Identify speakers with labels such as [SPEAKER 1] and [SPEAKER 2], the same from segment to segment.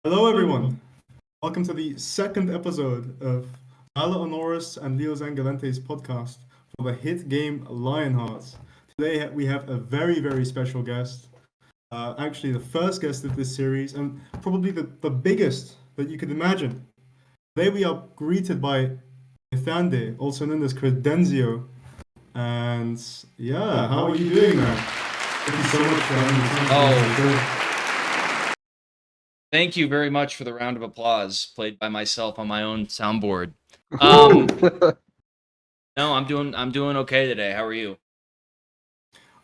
[SPEAKER 1] Hello, everyone. Welcome to the second episode of Ala Honoris and Leo Zangalente's podcast for the hit game Lionhearts. Today we have a very, very special guest. Actually, the first guest of this series and probably the biggest that you could imagine. Today we are greeted by Ethande, also known as Credenzio. And yeah, how are you doing, man? Thank you so much for having
[SPEAKER 2] Oh, thank you very much for the round of applause played by myself on my own soundboard. No, I'm doing okay today. How are you?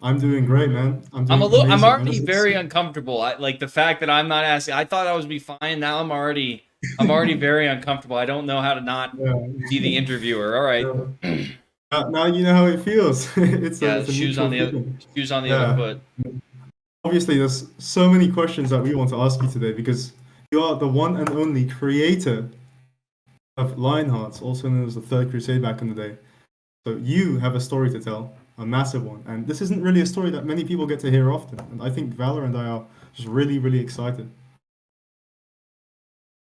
[SPEAKER 1] I'm doing great, man. I'm
[SPEAKER 2] I'm
[SPEAKER 1] doing amazing.
[SPEAKER 2] already very uncomfortable. I like the fact that I'm not asking. I thought I was be fine. Now I'm already very uncomfortable. I don't know how to not
[SPEAKER 1] Yeah.
[SPEAKER 2] be the interviewer. All right.
[SPEAKER 1] Now you know how it feels.
[SPEAKER 2] Yeah,
[SPEAKER 1] It's a
[SPEAKER 2] shoes on
[SPEAKER 1] mutual
[SPEAKER 2] the other
[SPEAKER 1] feeling.
[SPEAKER 2] shoes on the other
[SPEAKER 1] Yeah.
[SPEAKER 2] foot.
[SPEAKER 1] Obviously, there's so many questions that we want to ask you today because you are the one and only creator of Lionhearts, also known as the Third Crusade back in the day. So you have a story to tell, a massive one. And this isn't really a story that many people get to hear often. And I think Valor and I are just really, really excited.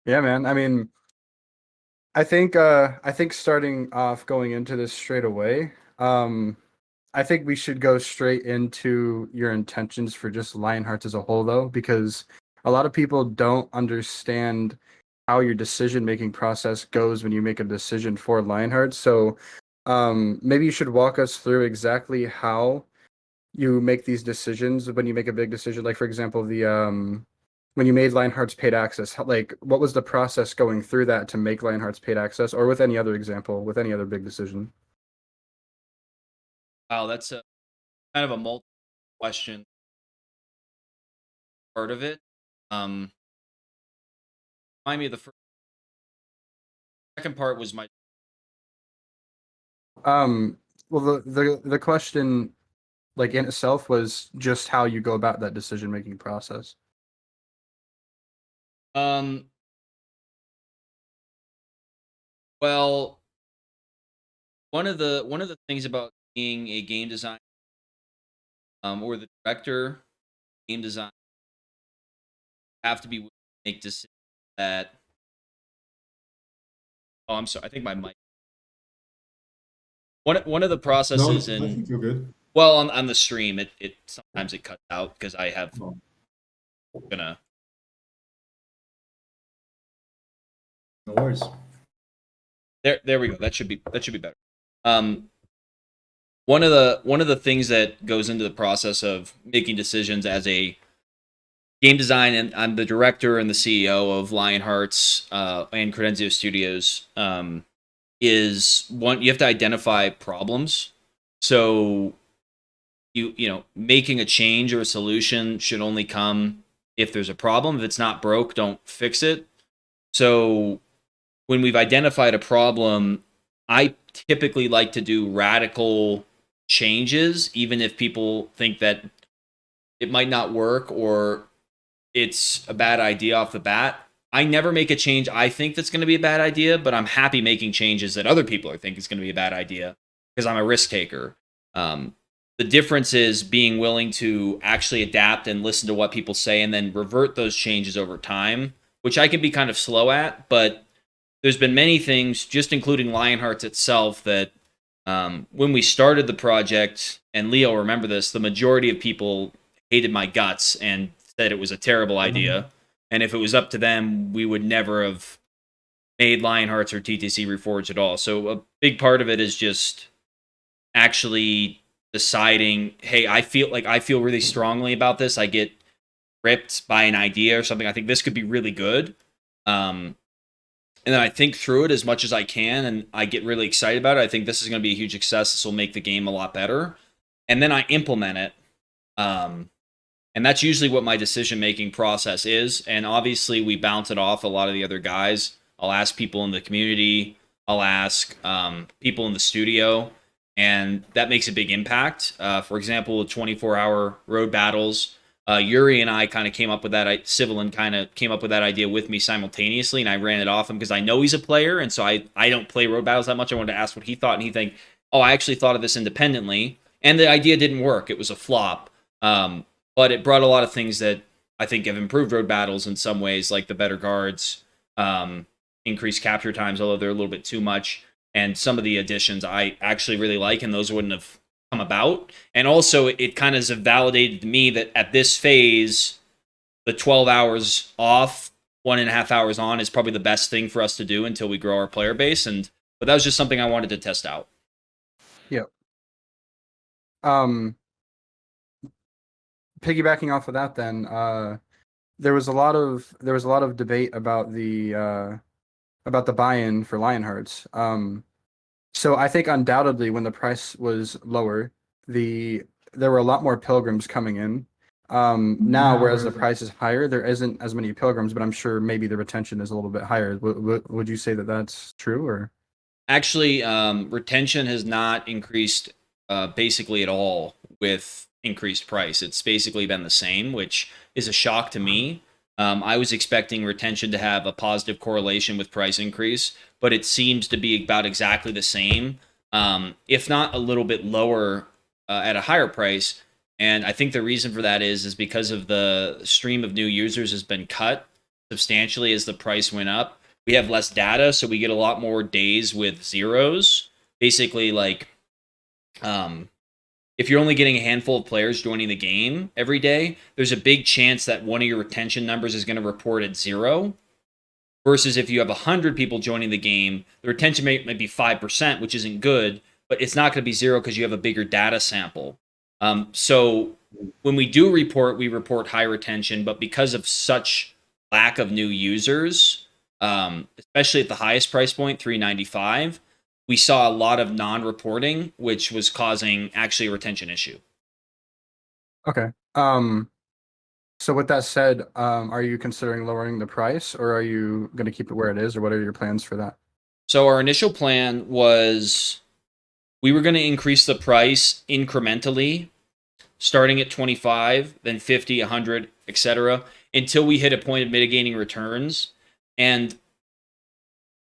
[SPEAKER 3] Yeah, man. I think starting off going into this straight away, I think we should go straight into your intentions for just Lionhearts as a whole though, because a lot of people don't understand how your decision making process goes when you make a decision for Lionhearts. So maybe you should walk us through exactly how you make these decisions when you make a big decision, like for example, the when you made Lionheart's paid access, like what was the process going through that to make Lionheart's paid access, or with any other example, with any other big decision?
[SPEAKER 2] Wow, that's a kind of a multi question part of it. Um, Remind me of the second part was my
[SPEAKER 3] Um, well, the question, like in itself, was just how you go about that decision making process.
[SPEAKER 2] um. Well, one of the things about being a game designer, or the director, game design, have to be willing to make decisions that. Oh, I'm sorry. I think my mic. One of the
[SPEAKER 1] No,
[SPEAKER 2] processes
[SPEAKER 1] I
[SPEAKER 2] in
[SPEAKER 1] think you're good.
[SPEAKER 2] well on the stream it sometimes it cuts out because I have
[SPEAKER 1] Oh,
[SPEAKER 2] gonna
[SPEAKER 1] no worries.
[SPEAKER 2] there we go. That should be better. Um, one of the things that goes into the process of making decisions as a game design, and I'm the director and the CEO of Lionhearts and Credenzio Studios. Is one you have to identify problems. So making a change or a solution should only come if there's a problem. If it's not broke, don't fix it. So when we've identified a problem, I typically like to do radical changes, even if people think that it might not work or it's a bad idea off the bat. I never make a change I think that's going to be a bad idea, but I'm happy making changes that other people are think is going to be a bad idea because I'm a risk taker. Um, the difference is being willing to actually adapt and listen to what people say and then revert those changes over time, which I can be kind of slow at. But there's been many things, just including Lionhearts itself, that when we started the project, and Leo, remember this, the majority of people hated my guts and said it was a terrible idea. And if it was up to them, we would never have made Lionhearts or TTC Reforged at all. So a big part of it is just actually deciding, hey, I feel really strongly about this. I get ripped by an idea or something. I think this could be really good. Um, and then I think through it as much as I can, and I get really excited about it. I think this is going to be a huge success. This will make the game a lot better. And then I implement it. Um, and that's usually what my decision making process is. And obviously, we bounce it off a lot of the other guys. I'll ask people in the community, I'll ask people in the studio, and that makes a big impact. For example, 24-hour road battles. Yuri and I kind of came up with that. Civilin kind of came up with that idea with me simultaneously, and I ran it off him because I know he's a player, and so I don't play road battles that much. I wanted to ask what he thought, and he think, oh, I actually thought of this independently, and the idea didn't work. It was a flop. But it brought a lot of things that I think have improved road battles in some ways, like the better guards, increased capture times, although they're a little bit too much. And some of the additions I actually really like, and those wouldn't have come about. And also, it kind of has validated to me that at this phase, the 12 hours off, 1.5 hours on is probably the best thing for us to do until we grow our player base. But that was just something I wanted to test out.
[SPEAKER 3] Yep. Piggybacking off of that, then there was a lot of debate about the buy-in for Lionhearts. So I think undoubtedly when the price was lower, there were a lot more pilgrims coming in. Now, whereas the price is higher, there isn't as many pilgrims, but I'm sure maybe the retention is a little bit higher. Would you say that that's true, or?
[SPEAKER 2] Actually, retention has not increased basically at all with increased price. It's basically been the same, which is a shock to me. I was expecting retention to have a positive correlation with price increase, but it seems to be about exactly the same, if not a little bit lower at a higher price. And I think the reason for that is because of the stream of new users has been cut substantially as the price went up. We have less data, so we get a lot more days with zeros. Basically, like, if you're only getting a handful of players joining the game every day, there's a big chance that one of your retention numbers is going to report at 0. Versus if you have 100 people joining the game, the retention rate might be 5%, which isn't good, but it's not going to be 0 because you have a bigger data sample. So when we do report, we report high retention, but because of such lack of new users, especially at the highest price point, $3.95, we saw a lot of non-reporting, which was causing actually a retention issue.
[SPEAKER 3] Okay. So with that said, are you considering lowering the price, or are you going to keep it where it is, or what are your plans for that?
[SPEAKER 2] So our initial plan was we were going to increase the price incrementally, starting at 25, then 50, 100, etc., until we hit a point of mitigating returns. And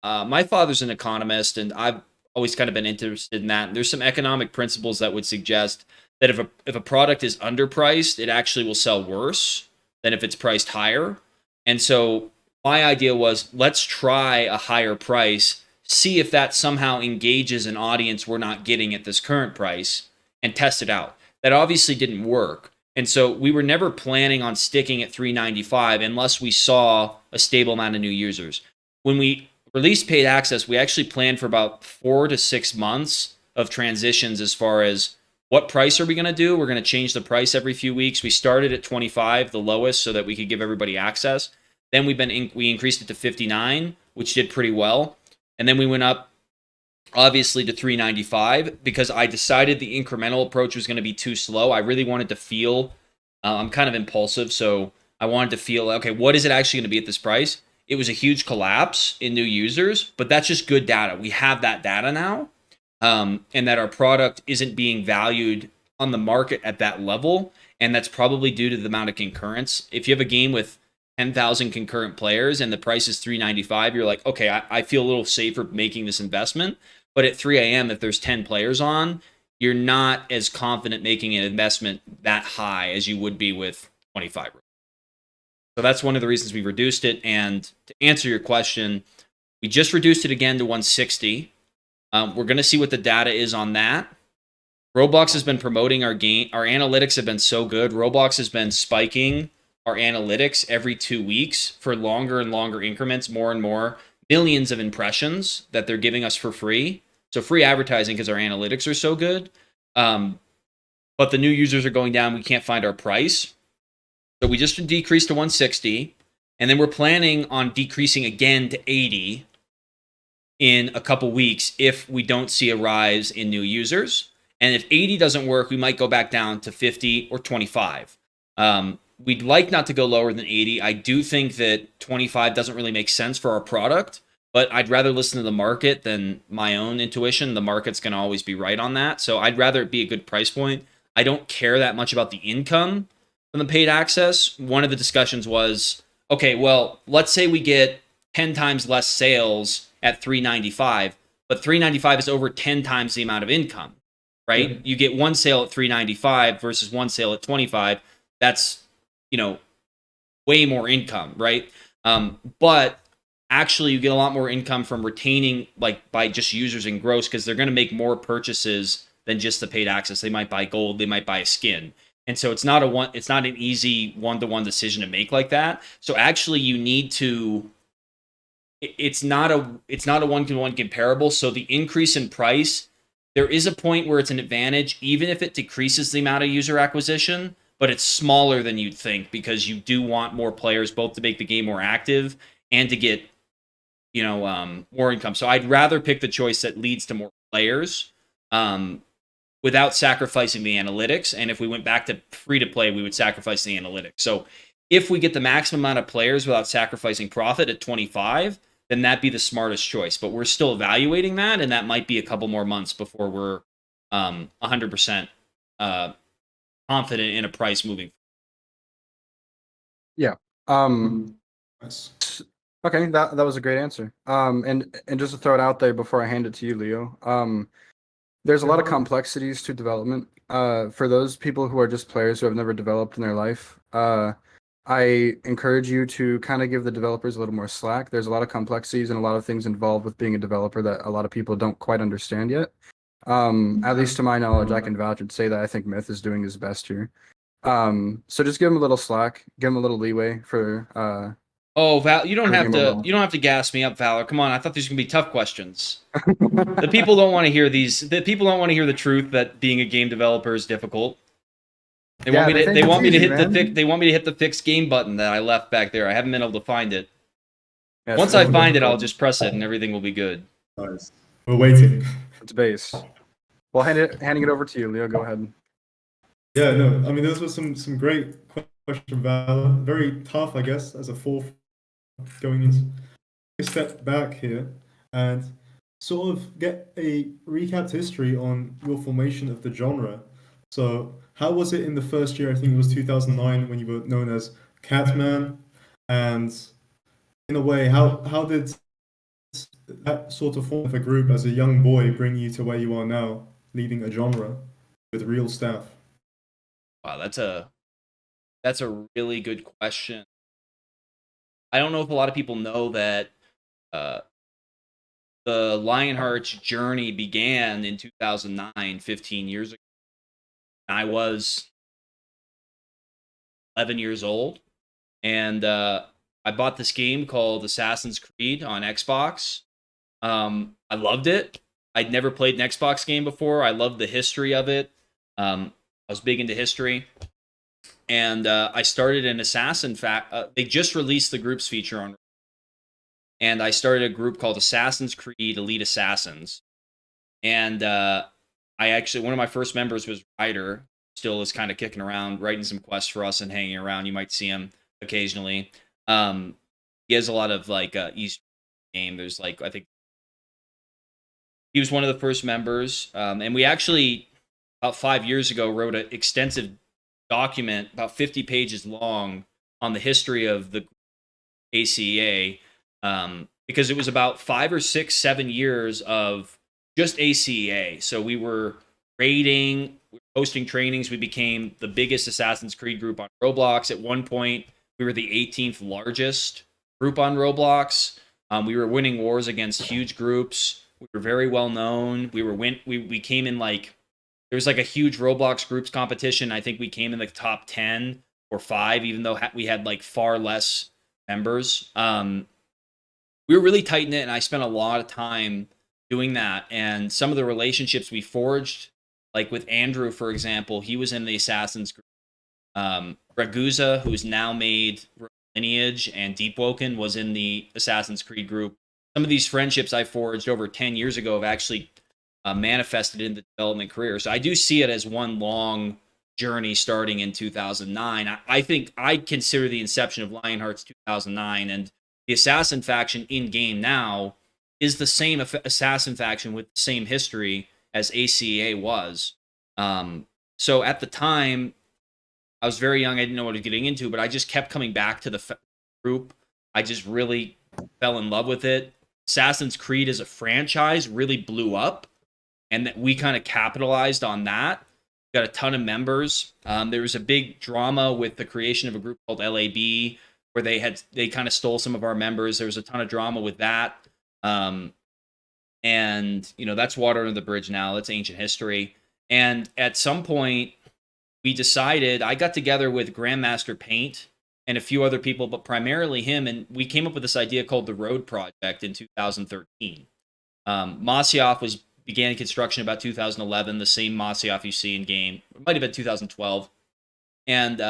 [SPEAKER 2] my father's an economist, and I've always kind of been interested in that. There's some economic principles that would suggest that if a product is underpriced, it actually will sell worse than if it's priced higher. And so my idea was, let's try a higher price, see if that somehow engages an audience we're not getting at this current price, and test it out. That obviously didn't work. And so we were never planning on sticking at $3.95 unless we saw a stable amount of new users. When we released paid access, we actually planned for about 4 to 6 months of transitions as far as what price are we going to do. We're going to change the price every few weeks. We started at 25, the lowest, so that we could give everybody access. Then we increased it to 59, which did pretty well. And then we went up, obviously, to $3.95 because I decided the incremental approach was going to be too slow. I really wanted to feel, I'm kind of impulsive, so I wanted to feel, okay, what is it actually going to be at this price? It was a huge collapse in new users, but that's just good data. We have that data now, and that our product isn't being valued on the market at that level, and that's probably due to the amount of concurrence. If you have a game with 10,000 concurrent players and the price is $3.95, you're like, okay, I feel a little safer making this investment. But at 3 a.m., if there's 10 players on, you're not as confident making an investment that high as you would be with 25. So that's one of the reasons we reduced it. And to answer your question, we just reduced it again to 160. We're going to see what the data is on that. Roblox has been promoting our game. Our analytics have been so good. Roblox has been spiking our analytics every 2 weeks for longer and longer increments, more and more. Millions of impressions that they're giving us for free. So free advertising because our analytics are so good. But the new users are going down. We can't find our price. So we just decreased to 160. And then we're planning on decreasing again to 80 in a couple weeks if we don't see a rise in new users. And if 80 doesn't work, we might go back down to 50 or 25. We'd like not to go lower than 80. I do think that 25 doesn't really make sense for our product, but I'd rather listen to the market than my own intuition. The market's going to always be right on that. So I'd rather it be a good price point. I don't care that much about the income from the paid access. One of the discussions was, okay, well, let's say we get 10 times less sales at $3.95, but $3.95 is over 10 times the amount of income, right? Mm-hmm. You get one sale at $3.95 versus one sale at $25. That's, way more income, right? But actually you get a lot more income from retaining, like by just users and gross, because they're going to make more purchases than just the paid access. They might buy gold, they might buy a skin. And so it's not an easy one-to-one decision to make like that. So actually you need to, it's not a one-to-one comparable. So the increase in price, there is a point where it's an advantage, even if it decreases the amount of user acquisition, but it's smaller than you'd think, because you do want more players, both to make the game more active and to get, more income. So I'd rather pick the choice that leads to more players, without sacrificing the analytics. And if we went back to free to play, we would sacrifice the analytics. So if we get the maximum amount of players without sacrificing profit at 25, then that'd be the smartest choice. But we're still evaluating that, and that might be a couple more months before we're 100% confident in a price moving.
[SPEAKER 3] Yeah.
[SPEAKER 1] Nice.
[SPEAKER 3] Okay, that was a great answer. And just to throw it out there before I hand it to you, Leo. There's a lot of complexities to development. For those people who are just players who have never developed in their life, I encourage you to kind of give the developers a little more slack. There's a lot of complexities and a lot of things involved with being a developer that a lot of people don't quite understand yet. At least to my knowledge, I can vouch and say that I think Myth is doing his best here. So just give him a little slack, give him a little leeway for
[SPEAKER 2] Oh, Val, you don't have to.
[SPEAKER 3] Well.
[SPEAKER 2] You don't have to gas me up, Valor. Come on, I thought these were gonna be tough questions. The people don't want to hear these. The people don't want to hear the truth that being a game developer is difficult. They want me to. They want me to hit the. They want me to hit the fix game button that I left back there. I haven't been able to find it.
[SPEAKER 3] Yeah,
[SPEAKER 2] Once I find it, I'll just press it, and everything will be good.
[SPEAKER 1] Nice. We're waiting.
[SPEAKER 3] It's base. Well, handing it over to you, Leo. Go ahead.
[SPEAKER 1] Yeah, no, I mean, those were some great questions from Valor. Very tough, I guess, as a fourth going into a step back here and sort of get a recapped history on your formation of the genre. So, how was it in the first year? I think it was 2009 when you were known as Catman, and in a way, how did that sort of form of a group as a young boy bring you to where you are now, leading a genre with real staff?
[SPEAKER 2] Wow, that's a really good question. I don't know if a lot of people know that the Lionheart's journey began in 2009, 15 years ago. I was 11 years old, and I bought this game called Assassin's Creed on Xbox. I loved it. I'd never played an Xbox game before. I loved the history of it. I was big into history. And I started an Assassin they just released the groups feature on, and I started a group called Assassin's Creed Elite Assassins. And I actually, one of my first members was Ryder, still is kind of kicking around, writing some quests for us and hanging around. You might see him occasionally. He has a lot of like Easter game. There's like, I think he was one of the first members. And we actually, about 5 years ago, wrote an extensive document about 50 pages long on the history of the ACEA, because it was about 5 or 6, 7 years of just ACEA. So we were raiding, hosting trainings. We became the biggest Assassin's Creed group on Roblox. At one point, we were the 18th largest group on Roblox. We were winning wars against huge groups. We were very well known. We came in like, there was like a huge Roblox groups competition. I think we came in the top 10 or 5, even though we had like far less members. We were really tight knit, and I spent a lot of time doing that. And some of the relationships we forged, like with Andrew, for example, he was in the Assassin's group. Ragusa, who's now made Lineage and Deepwoken, was in the Assassin's Creed group. Some of these friendships I forged over 10 years ago have actually manifested in the development career. So I do see it as one long journey starting in 2009. I think I consider the inception of Lionheart's 2009, and the Assassin faction in game now is the same Assassin faction with the same history as ACEA was. So at the time, I was very young. I didn't know what I was getting into, but I just kept coming back to the group. I just really fell in love with it. Assassin's Creed as a franchise really blew up, and that we kind of capitalized on that. Got a ton of members. There was a big drama with the creation of a group called LAB where they kind of stole some of our members. There was a ton of drama with that. And that's water under the bridge now. That's ancient history. And at some point, we decided, I got together with Grandmaster Paint and a few other people, but primarily him, and we came up with this idea called the Road Project in 2013. Masyaf began construction about 2011, the same Masyaf you see in game. It might have been 2012. And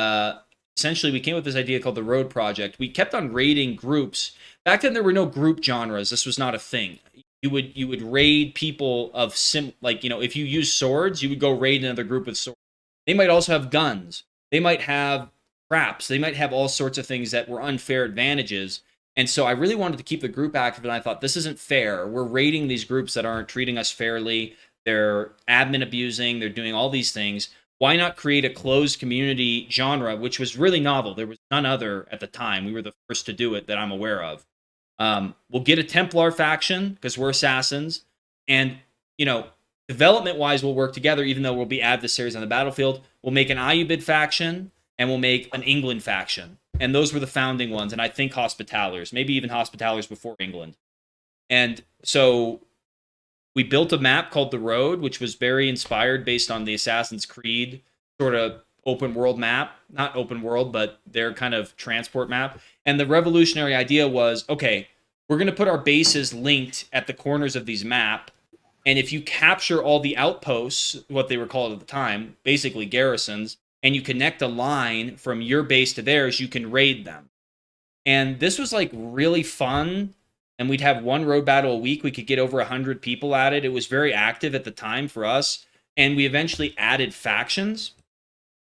[SPEAKER 2] essentially, we came up with this idea called the Road Project. We kept on raiding groups. Back then, there were no group genres. This was not a thing. You would raid people of if you use swords, you would go raid another group with swords. They might also have guns. They might have traps. They might have all sorts of things that were unfair advantages. And so I really wanted to keep the group active, and I thought, this isn't fair. We're raiding these groups that aren't treating us fairly. They're admin abusing. They're doing all these things. Why not create a closed community genre, which was really novel? There was none other at the time. We were the first to do it that I'm aware of. We'll get a Templar faction because we're assassins, and development-wise, we'll work together. Even though we'll be adversaries on the battlefield, we'll make an Ayyubid faction and we'll make an England faction, and those were the founding ones. And I think Hospitallers, maybe even Hospitallers before England. And so we built a map called The Road, which was very inspired based on the Assassin's Creed sort of open world map. Not open world, but their kind of transport map. And the revolutionary idea was, okay, we're going to put our bases linked at the corners of these map. And if you capture all the outposts, what they were called at the time, basically garrisons, and you connect a line from your base to theirs, you can raid them. And this was like really fun. And we'd have one road battle a week. We could get over 100 people at it. It was very active at the time for us. And we eventually added factions.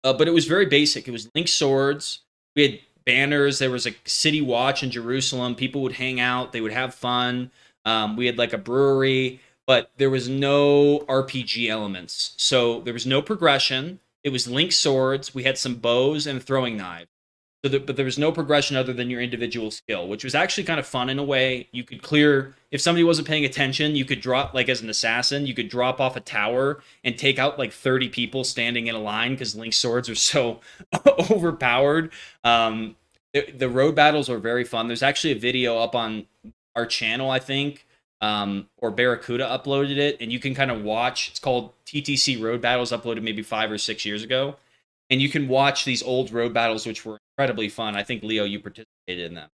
[SPEAKER 2] But it was very basic. It was linked swords. We had banners. There was a city watch in Jerusalem. People would hang out. They would have fun. We had like a brewery. But there was no RPG elements. So there was no progression. It was linked swords. We had some bows and throwing knives. But there was no progression other than your individual skill, which was actually kind of fun in a way. You could clear, if somebody wasn't paying attention, you could drop, like as an assassin, you could drop off a tower and take out like 30 people standing in a line because linked swords are so overpowered. The road battles were very fun. There's actually a video up on our channel, I think, or Barracuda uploaded it, and you can kind of watch. It's called TTC Road Battles, uploaded maybe 5 or 6 years ago. And you can watch these old road battles, which were incredibly fun. I think, Leo, you participated in them.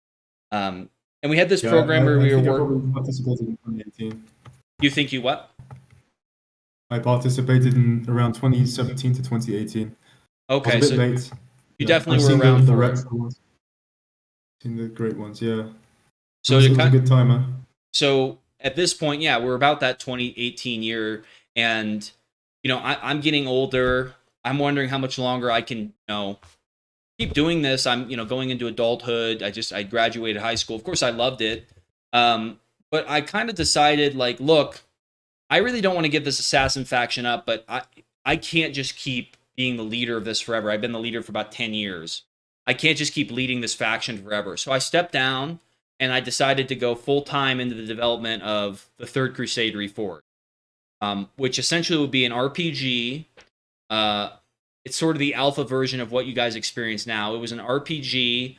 [SPEAKER 2] And we had this program where we were working.
[SPEAKER 1] I participated in 2018.
[SPEAKER 2] You think you what?
[SPEAKER 1] I participated in around 2017 to 2018.
[SPEAKER 2] Okay,
[SPEAKER 1] I was a
[SPEAKER 2] so
[SPEAKER 1] bit late.
[SPEAKER 2] you definitely
[SPEAKER 1] I've
[SPEAKER 2] were around
[SPEAKER 1] the
[SPEAKER 2] for it.
[SPEAKER 1] Rex ones. Seen the great ones, yeah.
[SPEAKER 2] So
[SPEAKER 1] it was a good time, huh?
[SPEAKER 2] So at this point, yeah, we're about that 2018 year, and I'm getting older. I'm wondering how much longer I can, keep doing this. I'm, going into adulthood. I graduated high school. Of course, I loved it. But I kind of decided, like, look, I really don't want to give this assassin faction up, but I can't just keep being the leader of this forever. I've been the leader for about 10 years. I can't just keep leading this faction forever. So I stepped down and I decided to go full time into the development of the Third Crusade Reforged, which essentially would be an RPG. It's sort of the alpha version of what you guys experience now. It was an RPG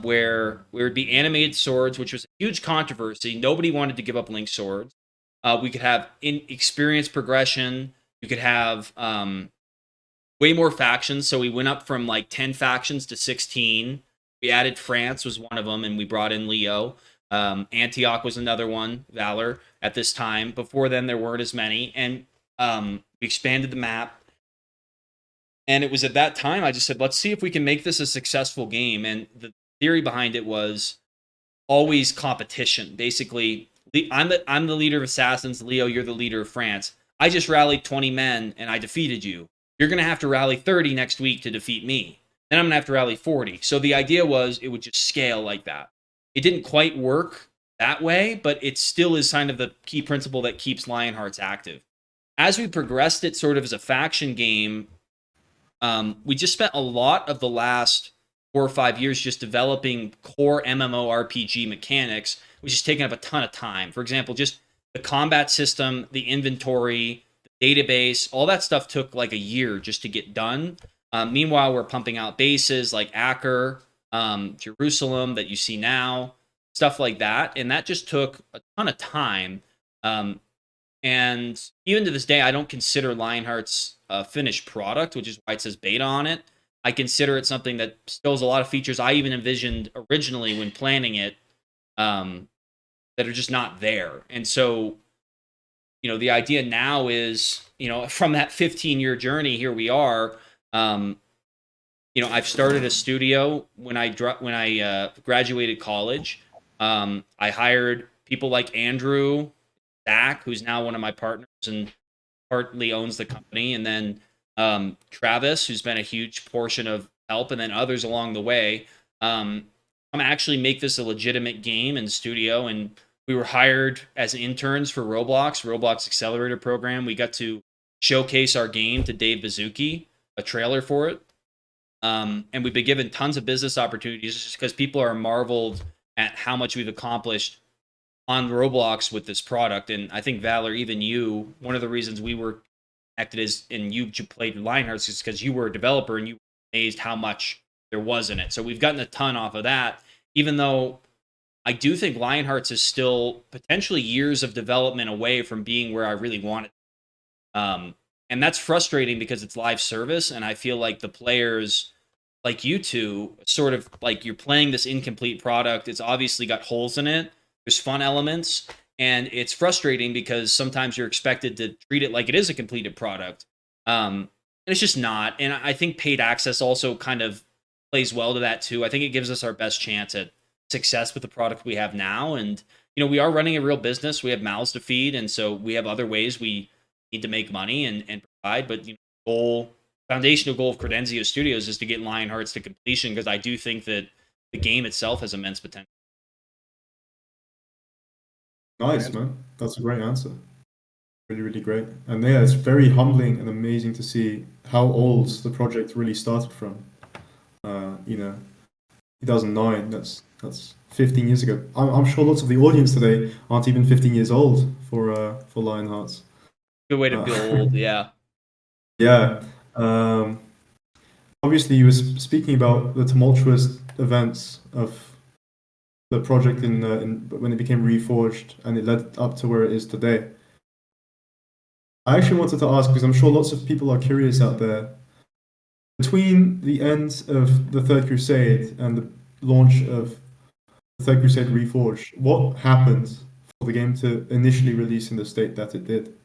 [SPEAKER 2] where there would be animated swords, which was a huge controversy. Nobody wanted to give up linked swords. We could have experience progression. You could have way more factions. So we went up from like 10 factions to 16. We added France was one of them, and we brought in Leo. Antioch was another one, Valor, at this time. Before then, there weren't as many. And we expanded the map. And it was at that time I just said, let's see if we can make this a successful game. And the theory behind it was always competition. Basically, I'm the leader of assassins. Leo, you're the leader of France. I just rallied 20 men and I defeated you. You're going to have to rally 30 next week to defeat me. Then I'm going to have to rally 40. So the idea was it would just scale like that. It didn't quite work that way, but it still is kind of the key principle that keeps Lionhearts active. As we progressed it sort of as a faction game, we just spent a lot of the last 4 or 5 years just developing core MMORPG mechanics, which has taken up a ton of time. For example, just the combat system, the inventory, the database, all that stuff took like a year just to get done. Meanwhile, we're pumping out bases like Acker. Jerusalem that you see now, stuff like that. And that just took a ton of time. Um, and even to this day, I don't consider Lionheart's a finished product, which is why it says beta on it. I consider it something that still has a lot of features I even envisioned originally when planning it, um, that are just not there. And so, the idea now is, from that 15-year journey, here we are. I've started a studio when I graduated college. I hired people like Andrew, Zach, who's now one of my partners and partly owns the company, and then Travis, who's been a huge portion of help, and then others along the way. I'm actually make this a legitimate game and studio, and we were hired as interns for Roblox Accelerator Program. We got to showcase our game to Dave Bazuki, a trailer for it. And we've been given tons of business opportunities just because people are marveled at how much we've accomplished on Roblox with this product. And I think, Valor, even you, one of the reasons we were connected is, and you played Lionhearts, is because you were a developer and you were amazed how much there was in it. So we've gotten a ton off of that, even though I do think Lionhearts is still potentially years of development away from being where I really want it. And that's frustrating because it's live service, and I feel like the players, like you two, sort of like you're playing this incomplete product. It's obviously got holes in it. There's fun elements, and it's frustrating because sometimes you're expected to treat it like it is a completed product. And it's just not. And I think paid access also kind of plays well to that too. I think it gives us our best chance at success with the product we have now. And, we are running a real business. We have mouths to feed. And so we have other ways we need to make money and provide. But, foundational goal of Credenzio Studios is to get Lionhearts to completion, because I do think that the game itself has immense potential.
[SPEAKER 1] Nice, man. That's a great answer. Really, really great. And yeah, it's very humbling and amazing to see how old the project really started from. 2009. That's 15 years ago. I'm sure lots of the audience today aren't even 15 years old for Lionhearts.
[SPEAKER 2] Good way to feel old, yeah.
[SPEAKER 1] Yeah. Obviously, you were speaking about the tumultuous events of the project in when it became Reforged, and it led up to where it is today. I actually wanted to ask, because I'm sure lots of people are curious out there, between the end of the Third Crusade and the launch of the Third Crusade Reforged, what happened for the game to initially release in the state that it did?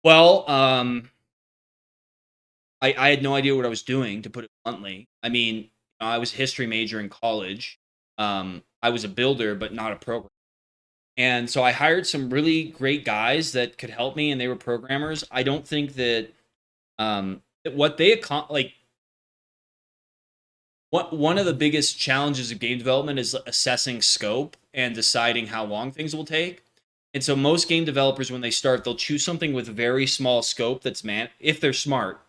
[SPEAKER 2] Well, I had no idea what I was doing, to put it bluntly. I mean, I was a history major in college. I was a builder, but not a programmer. And so I hired some really great guys that could help me, and they were programmers. I don't think that what they one of the biggest challenges of game development is assessing scope and deciding how long things will take. And so most game developers, when they start, they'll choose something with very small scope that's if they're smart,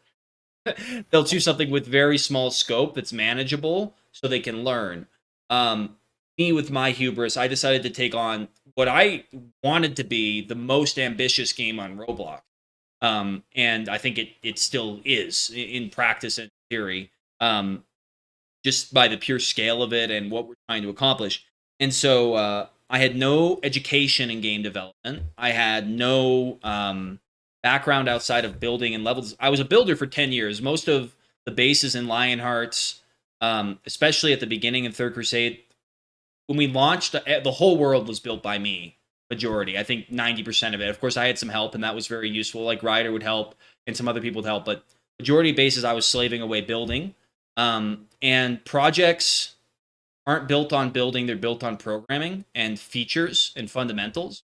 [SPEAKER 2] they'll choose something with very small scope that's manageable so they can learn. Me, with my hubris, I decided to take on what I wanted to be the most ambitious game on Roblox. And I think it still is in practice and theory, just by the pure scale of it and what we're trying to accomplish. And so I had no education in game development. I had no background outside of building and levels. I was a builder for 10 years. Most of the bases in Lionhearts, especially at the beginning of Third Crusade, when we launched, the whole world was built by me, majority. I think 90% of it. Of course, I had some help, and that was very useful. Like Ryder would help, and some other people would help. But majority of bases, I was slaving away building. And projects aren't built on building. They're built on programming and features and fundamentals.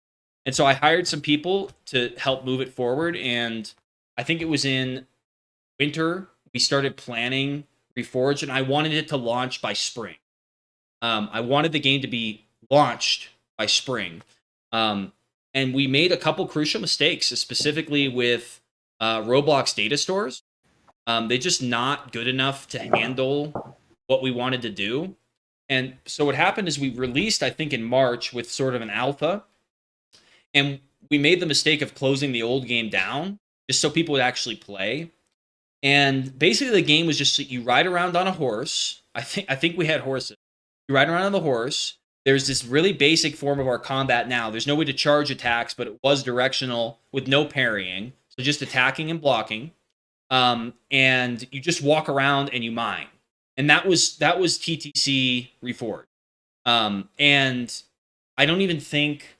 [SPEAKER 2] And so I hired some people to help move it forward. And I think it was in winter, we started planning Reforged, and I wanted it to launch by spring. I wanted the game to be launched by spring. And we made a couple crucial mistakes, specifically with Roblox data stores. They're just not good enough to handle what we wanted to do. And so what happened is we released, I think in March, with sort of an alpha. And we made the mistake of closing the old game down just so people would actually play. And basically the game was just you ride around on a horse. I think we had horses. You ride around on the horse. There's this really basic form of our combat now. There's no way to charge attacks, but it was directional with no parrying, so just attacking and blocking. And you just walk around and you mine, and that was TTC Reforged. And I don't even think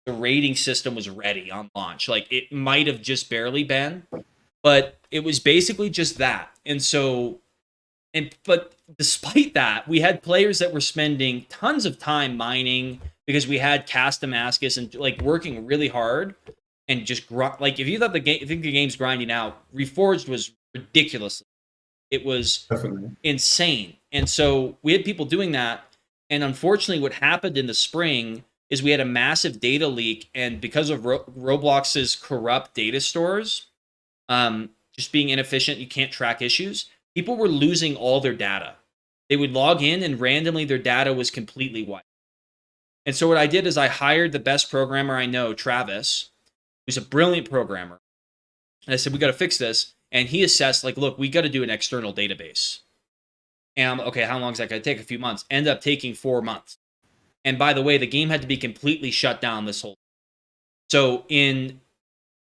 [SPEAKER 2] the rating system was ready on launch. Like it might have just barely been, but it was basically just that. And so, but despite that, we had players that were spending tons of time mining because we had Cast Damascus and like working really hard and just like if you thought think the game's grinding out, Reforged was ridiculous. It was
[SPEAKER 1] Definitely.
[SPEAKER 2] insane. And so we had people doing that. And unfortunately, what happened in the spring is we had a massive data leak. And because of Roblox's corrupt data stores, just being inefficient, you can't track issues, people were losing all their data. They would log in and randomly their data was completely wiped. And so what I did is I hired the best programmer I know, Travis, who's a brilliant programmer. And I said, we got to fix this. And he assessed, like, look, we got to do an external database. And I'm, okay, how long is that going to take? A few months. Ended up taking 4 months. And by the way, the game had to be completely shut down this whole time. So in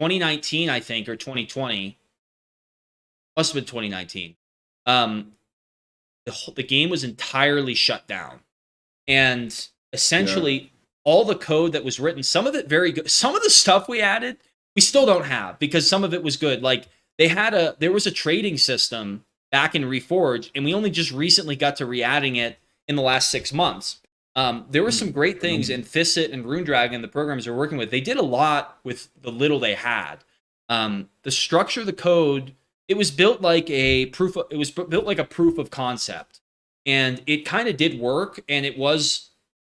[SPEAKER 2] 2019, I think, or 2020, must have been 2019, the game was entirely shut down. And essentially, all the code that was written, some of it very good, some of the stuff we added, we still don't have because some of it was good. Like there was a trading system back in Reforged, and we only just recently got to re-adding it in the last 6 months. There were some great things in Fissit and Rune Dragon, the programs they're working with. They did a lot with the little they had. The structure of the code, it was built like a proof of concept, and it kind of did work, and it was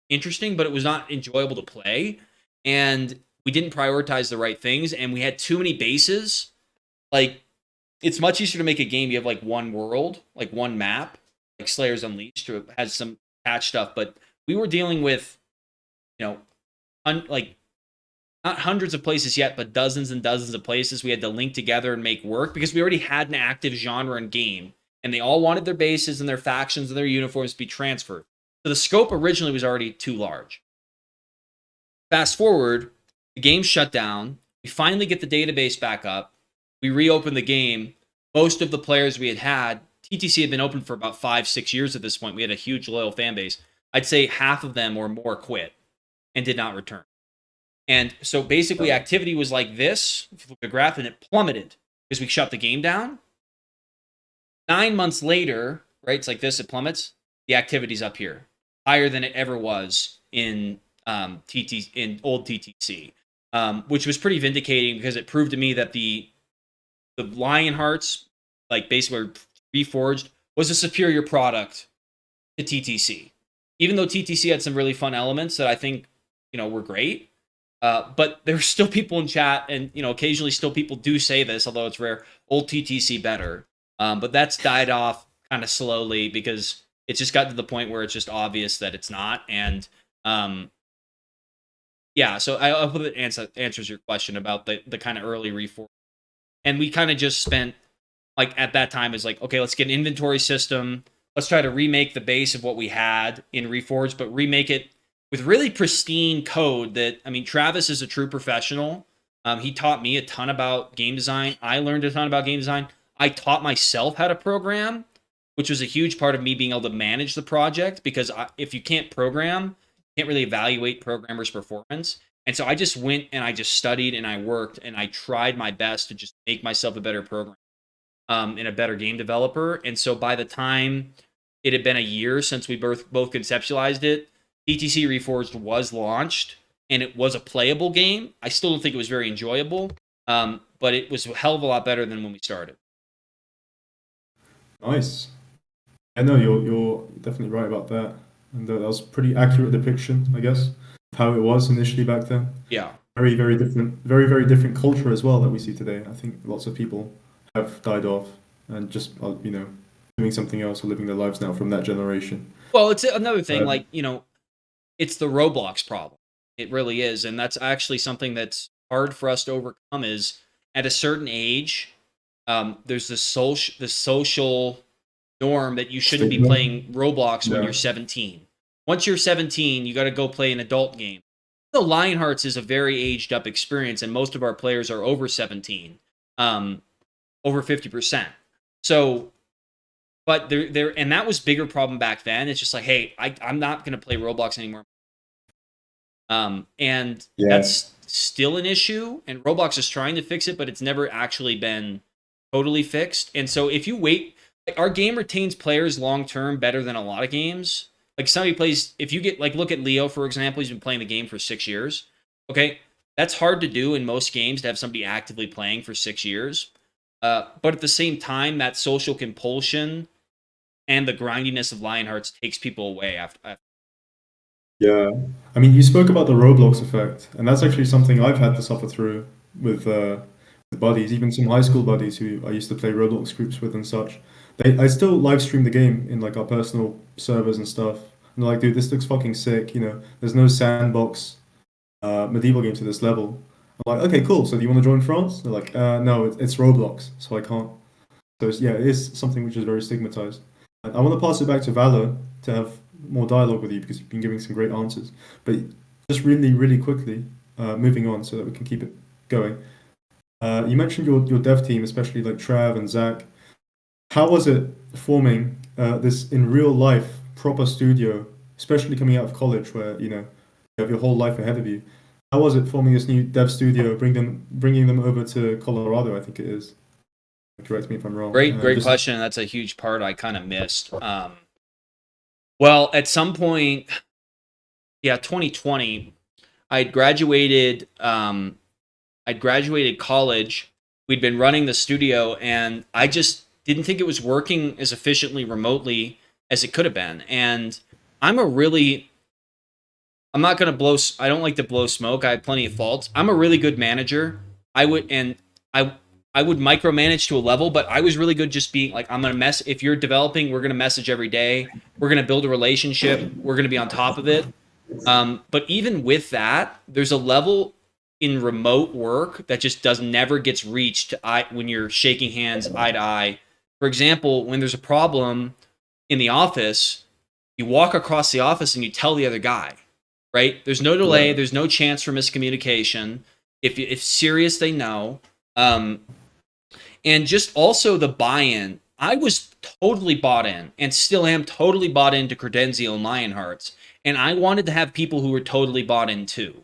[SPEAKER 2] interesting, but it was not enjoyable to play, and we didn't prioritize the right things, and we had too many bases. Like, it's much easier to make a game. You have like one world, like one map, like Slayers Unleashed, or has some patch stuff, but we were dealing with, like not hundreds of places yet, but dozens and dozens of places we had to link together and make work because we already had an active genre and game, and they all wanted their bases and their factions and their uniforms to be transferred. So the scope originally was already too large. Fast forward, the game shut down. We finally get the database back up. We reopen the game. Most of the players we had, TTC had been open for about 5-6 years at this point. We had a huge loyal fan base. I'd say half of them or more quit and did not return. And so basically activity was like this, if you look at the graph, and it plummeted because we shut the game down. 9 months later, right, it's like this, it plummets. The activity's up here, higher than it ever was in old TTC, which was pretty vindicating because it proved to me that the Lionhearts, like basically Reforged, was a superior product to TTC. Even though TTC had some really fun elements that I think, were great. But there's still people in chat, and occasionally still people do say this, although it's rare. Old TTC better, but that's died off kind of slowly because it's just gotten to the point where it's just obvious that it's not. And yeah, so I hope it answers your question about the kind of early Reforged. And we kind of just spent, like, at that time is like, okay, let's get an inventory system. Let's try to remake the base of what we had in Reforged, but remake it with really pristine code that, Travis is a true professional. He taught me a ton about game design. I learned a ton about game design. I taught myself how to program, which was a huge part of me being able to manage the project because if you can't program, you can't really evaluate programmers' performance. And so I just went and I just studied and I worked and I tried my best to just make myself a better programmer and a better game developer. And so by the time it had been a year since we both conceptualized it, TTC Reforged was launched, and it was a playable game. I still don't think it was very enjoyable, but it was a hell of a lot better than when we started.
[SPEAKER 1] Nice. I know you're definitely right about that, and that was pretty accurate depiction, I guess, of how it was initially back then.
[SPEAKER 2] Yeah.
[SPEAKER 1] Very, very different, very, very different culture as well that we see today. I think lots of people have died off and just doing something else or living their lives now from that generation.
[SPEAKER 2] Well, it's another thing, it's the Roblox problem. It really is. And that's actually something that's hard for us to overcome is at a certain age, there's the social norm that you shouldn't be
[SPEAKER 1] Stigma.
[SPEAKER 2] playing Roblox when
[SPEAKER 1] Yeah.
[SPEAKER 2] you're 17. Once you're 17, you got to go play an adult game. So Lionhearts is a very aged up experience, and most of our players are over 17, over 50%. So, but there, and that was bigger problem back then. It's just like, hey, I'm not going to play Roblox anymore. And
[SPEAKER 1] Yeah.
[SPEAKER 2] that's still an issue, and Roblox is trying to fix it, but it's never actually been totally fixed. And so if you wait, like, our game retains players long term better than a lot of games. Like, somebody plays, if you get, like, look at Leo, for example, he's been playing the game for 6 years. Okay, that's hard to do in most games, to have somebody actively playing for 6 years. But at the same time, that social compulsion and the grindiness of Lionhearts takes people away after.
[SPEAKER 1] Yeah, I mean, you spoke about the Roblox effect, and that's actually something I've had to suffer through with buddies, even some high school buddies who I used to play Roblox groups with and such. I still live stream the game in like our personal servers and stuff, and they're like, dude, this looks fucking sick. You know, there's no sandbox medieval game to this level. I'm like, okay, cool. So do you want to join France? They're like, no, it's Roblox, so I can't. So yeah, it is something which is very stigmatized. I want to pass it back to Valor to have more dialogue with you because you've been giving some great answers. But just really, really quickly, moving on so that we can keep it going. You mentioned your dev team, especially like Trav and Zach. How was it forming this in real life proper studio, especially coming out of college where you have your whole life ahead of you? How was it forming this new dev studio, bringing them over to Colorado? I think it is. Correct me if I'm wrong.
[SPEAKER 2] Great question. That's a huge part I kind of missed. Well, at some point, 2020, I'd graduated. I'd graduated college. We'd been running the studio, and I just didn't think it was working as efficiently remotely as it could have been. And I'm not going to blow. I don't like to blow smoke. I have plenty of faults. I'm a really good manager. I would micromanage to a level, but I was really good just being like, I'm going to if you're developing, we're going to message every day. We're going to build a relationship. We're going to be on top of it. But even with that, there's a level in remote work that just never gets reached when you're shaking hands eye to eye. For example, when there's a problem in the office, you walk across the office and you tell the other guy, right? There's no delay.
[SPEAKER 1] Yeah.
[SPEAKER 2] There's no chance for miscommunication. If serious, they know. And just also the buy-in. I was totally bought in and still am totally bought into Credenzio and Lionhearts. And I wanted to have people who were totally bought in too.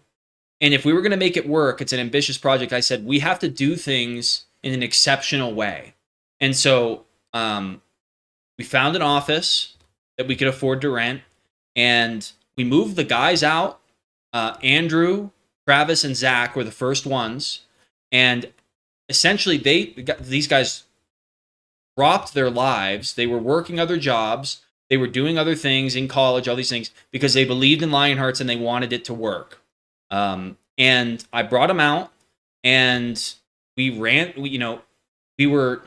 [SPEAKER 2] And if we were going to make it work, it's an ambitious project. I said, we have to do things in an exceptional way. And so we found an office that we could afford to rent. And we moved the guys out. Andrew, Travis, and Zach were the first ones. And essentially, these guys dropped their lives. They were working other jobs. They were doing other things in college, all these things, because they believed in Lionhearts and they wanted it to work. And I brought them out, and we were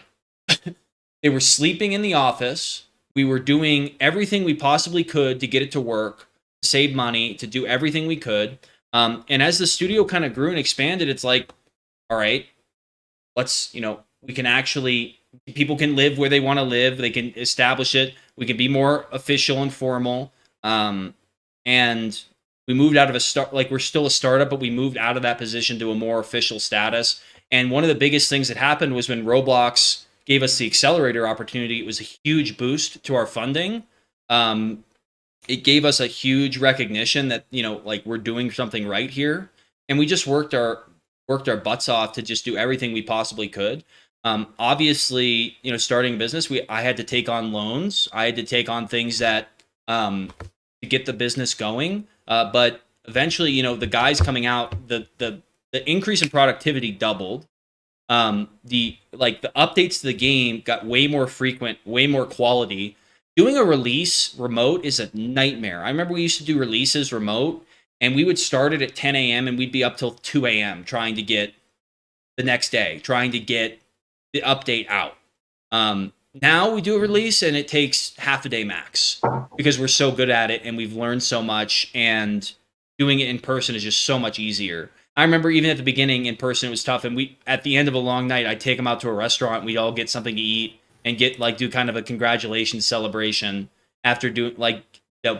[SPEAKER 2] they were sleeping in the office. We were doing everything we possibly could to get it to work, to save money, to do everything we could. And as the studio kind of grew and expanded, it's like, all right, let's, we can actually, people can live where they want to live. They can establish it. We can be more official and formal. And we moved out of we're still a startup, but we moved out of that position to a more official status. And one of the biggest things that happened was when Roblox gave us the accelerator opportunity. It was a huge boost to our funding. It gave us a huge recognition that, we're doing something right here. And we just worked our butts off to just do everything we possibly could. Obviously, starting a business, I had to take on loans. I had to take on things that to get the business going. But eventually, the guys coming out, the increase in productivity doubled. The updates to the game got way more frequent, way more quality. Doing a release remote is a nightmare. I remember we used to do releases remote, and we would start it at 10 a.m. and we'd be up till 2 a.m. trying to get the next day, trying to get the update out. Now we do a release and it takes half a day max because we're so good at it and we've learned so much, and doing it in person is just so much easier. I remember even at the beginning in person it was tough, and at the end of a long night I'd take them out to a restaurant, we'd all get something to eat, and do kind of a congratulations celebration after doing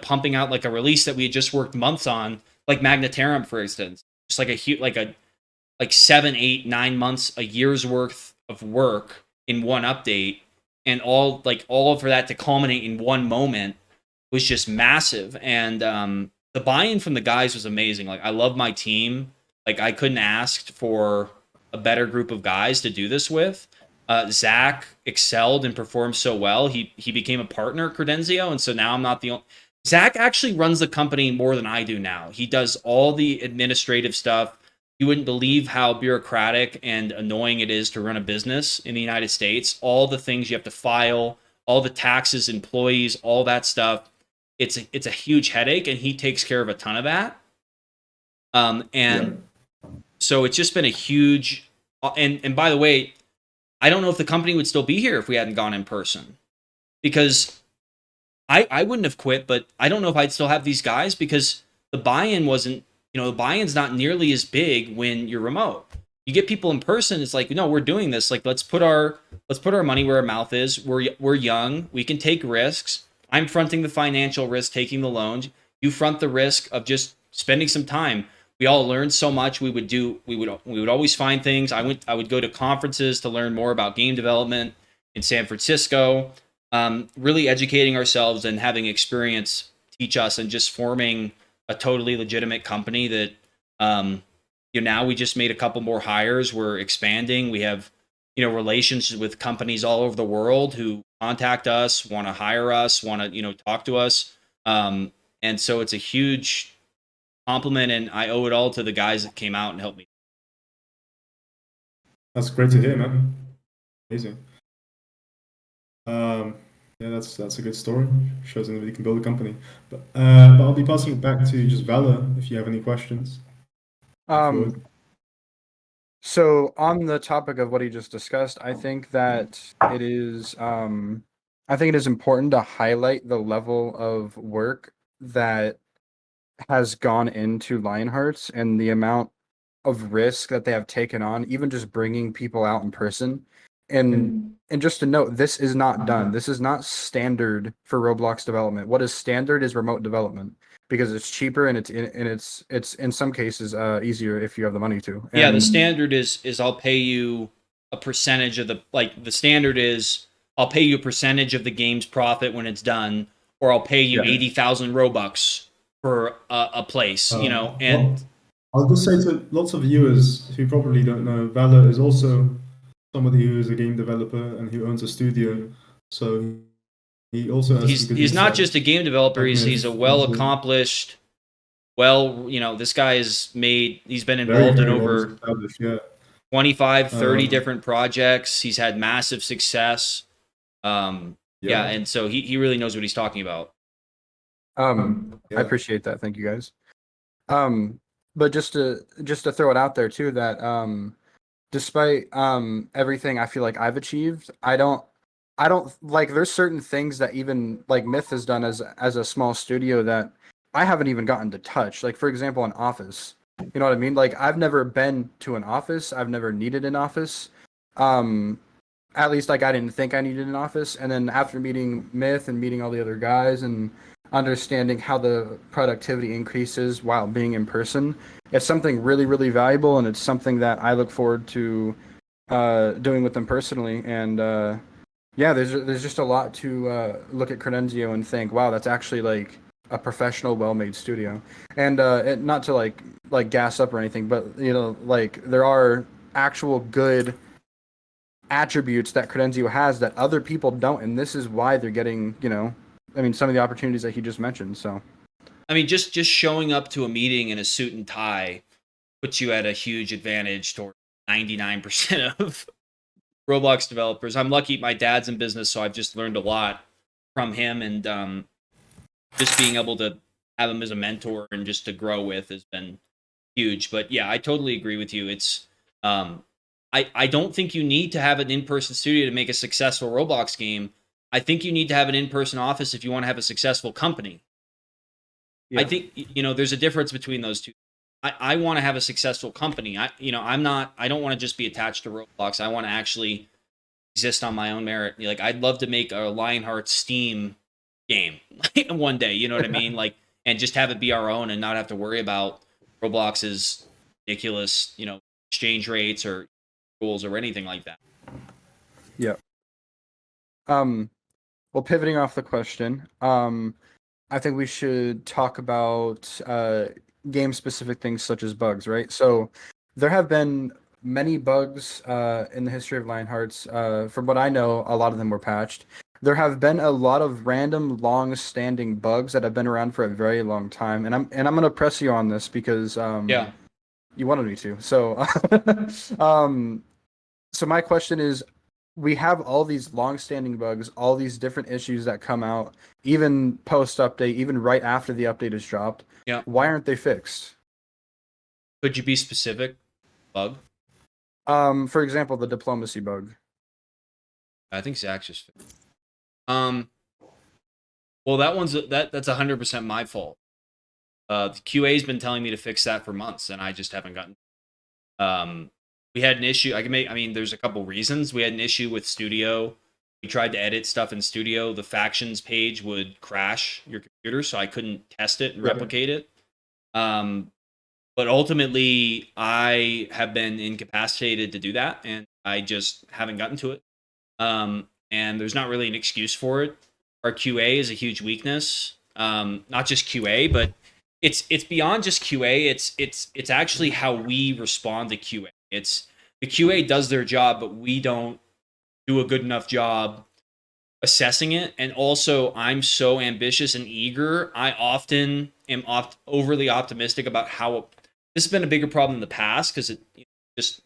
[SPEAKER 2] pumping out like a release that we had just worked months on, like Magnetarum, for instance. Just like a huge, like 7, 8, 9 months, a year's worth of work in one update, and all for that to culminate in one moment was just massive. And the buy-in from the guys was amazing. Like, I love my team. Like, I couldn't ask for a better group of guys to do this with. Zach excelled and performed so well. He became a partner at Credenzio, and so now I'm not the only. Zach actually runs the company more than I do now. He does all the administrative stuff. You wouldn't believe how bureaucratic and annoying it is to run a business in the United States. All the things you have to file, all the taxes, employees, all that stuff. It's a huge headache, and he takes care of a ton of that. So it's just been a huge. And by the way, I don't know if the company would still be here if we hadn't gone in person, because I wouldn't have quit, but I don't know if I'd still have these guys, because the buy-in wasn't, the buy-in's not nearly as big when you're remote. You get people in person, it's like, no, we're doing this. Like, let's put our money where our mouth is. We're young. We can take risks. I'm fronting the financial risk, taking the loans. You front the risk of just spending some time. We all learned so much. We would always find things. I would go to conferences to learn more about game development in San Francisco. Really educating ourselves and having experience teach us, and just forming a totally legitimate company that, now we just made a couple more hires. We're expanding. We have, relations with companies all over the world who contact us, want to hire us, want to, talk to us. And so it's a huge compliment, and I owe it all to the guys that came out and helped me.
[SPEAKER 1] That's great to hear, man. Amazing. Yeah, that's a good story. Shows that we can build a company. But I'll be passing it back to just Vala if you have any questions.
[SPEAKER 3] So on the topic of what he just discussed, I think that it is important to highlight the level of work that has gone into Lionhearts and the amount of risk that they have taken on, even just bringing people out in person. And just to note, this is not done. This is not standard for Roblox development. What is standard is remote development, because it's cheaper and it's in some cases easier if you have the money to. And
[SPEAKER 2] yeah, the standard is I'll pay you a percentage of the standard is I'll pay you a percentage of the game's profit when it's done, or I'll pay you 80,000 Robux for a place, And
[SPEAKER 1] well, I'll just say to lots of viewers who probably don't know, Vala is also somebody who is a game developer and who owns a studio. So he also has
[SPEAKER 2] he's not just a game developer. He's a well-accomplished, this guy he's been involved in over 25, 30 different projects. He's had massive success. And so he really knows what he's talking about.
[SPEAKER 3] I appreciate that. Thank you, guys. But just to throw it out there too, that despite everything I feel like I've achieved, I don't like, there's certain things that even like Myth has done as a small studio that I haven't even gotten to touch. Like, for example, an office. You know what I mean? Like, I've never been to an office. I've never needed an office. At least, like, I didn't think I needed an office. And then after meeting Myth and meeting all the other guys and understanding how the productivity increases while being in person, it's something really, really valuable, and it's something that I look forward to doing with them personally. And there's just a lot to look at Credenzio and think, wow, that's actually like a professional, well-made studio. And not to like gas up or anything, but like, there are actual good attributes that Credenzio has that other people don't, and this is why they're getting, some of the opportunities that he just mentioned. So,
[SPEAKER 2] I mean, just showing up to a meeting in a suit and tie puts you at a huge advantage toward 99% of Roblox developers. I'm lucky my dad's in business, so I've just learned a lot from him, and just being able to have him as a mentor and just to grow with has been huge. But yeah, I totally agree with you. It's I don't think you need to have an in-person studio to make a successful Roblox game. I think you need to have an in-person office if you want to have a successful company. Yeah. I think, there's a difference between those two. I want to have a successful company. I don't want to just be attached to Roblox. I want to actually exist on my own merit. Like, I'd love to make a Lionheart Steam game one day. You know what I mean? Like, and just have it be our own and not have to worry about Roblox's ridiculous, exchange rates or rules or anything like that.
[SPEAKER 3] Yeah. Well, pivoting off the question, I think we should talk about game-specific things such as bugs, right? So there have been many bugs in the history of Lionhearts. From what I know, a lot of them were patched. There have been a lot of random, long-standing bugs that have been around for a very long time, and I'm gonna press you on this because
[SPEAKER 2] Yeah.
[SPEAKER 3] you wanted me to. So, so my question is, we have all these long-standing bugs, all these different issues that come out, even post-update, even right after the update is dropped.
[SPEAKER 2] Yeah.
[SPEAKER 3] Why aren't they fixed?
[SPEAKER 2] Could you be specific? Bug?
[SPEAKER 3] For example, the diplomacy bug.
[SPEAKER 2] I think Zach just. Well, that's 100% my fault. The QA's been telling me to fix that for months, and I just haven't gotten. We had an issue. There's a couple reasons. We had an issue with Studio. We tried to edit stuff in Studio. The factions page would crash your computer, so I couldn't test it and replicate it. But ultimately, I have been incapacitated to do that, and I just haven't gotten to it. And there's not really an excuse for it. Our QA is a huge weakness. Not just QA, but it's beyond just QA. It's actually how we respond to QA. It's the QA does their job, but we don't do a good enough job assessing it. And also, I'm so ambitious and eager. I often am overly optimistic about how this has been a bigger problem in the past because it just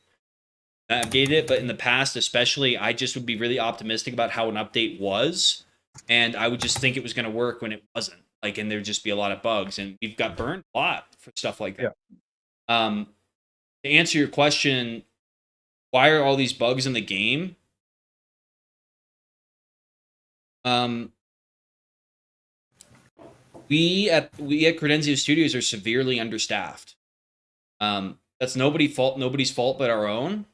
[SPEAKER 2] navigated it. But in the past, especially, I just would be really optimistic about how an update was, and I would just think it was going to work when it wasn't. Like, and there'd just be a lot of bugs, and we've got burned a lot for stuff like that. Yeah. To answer your question, why are all these bugs in the game? We at Credenzio Studios are severely understaffed. That's nobody's fault but our own.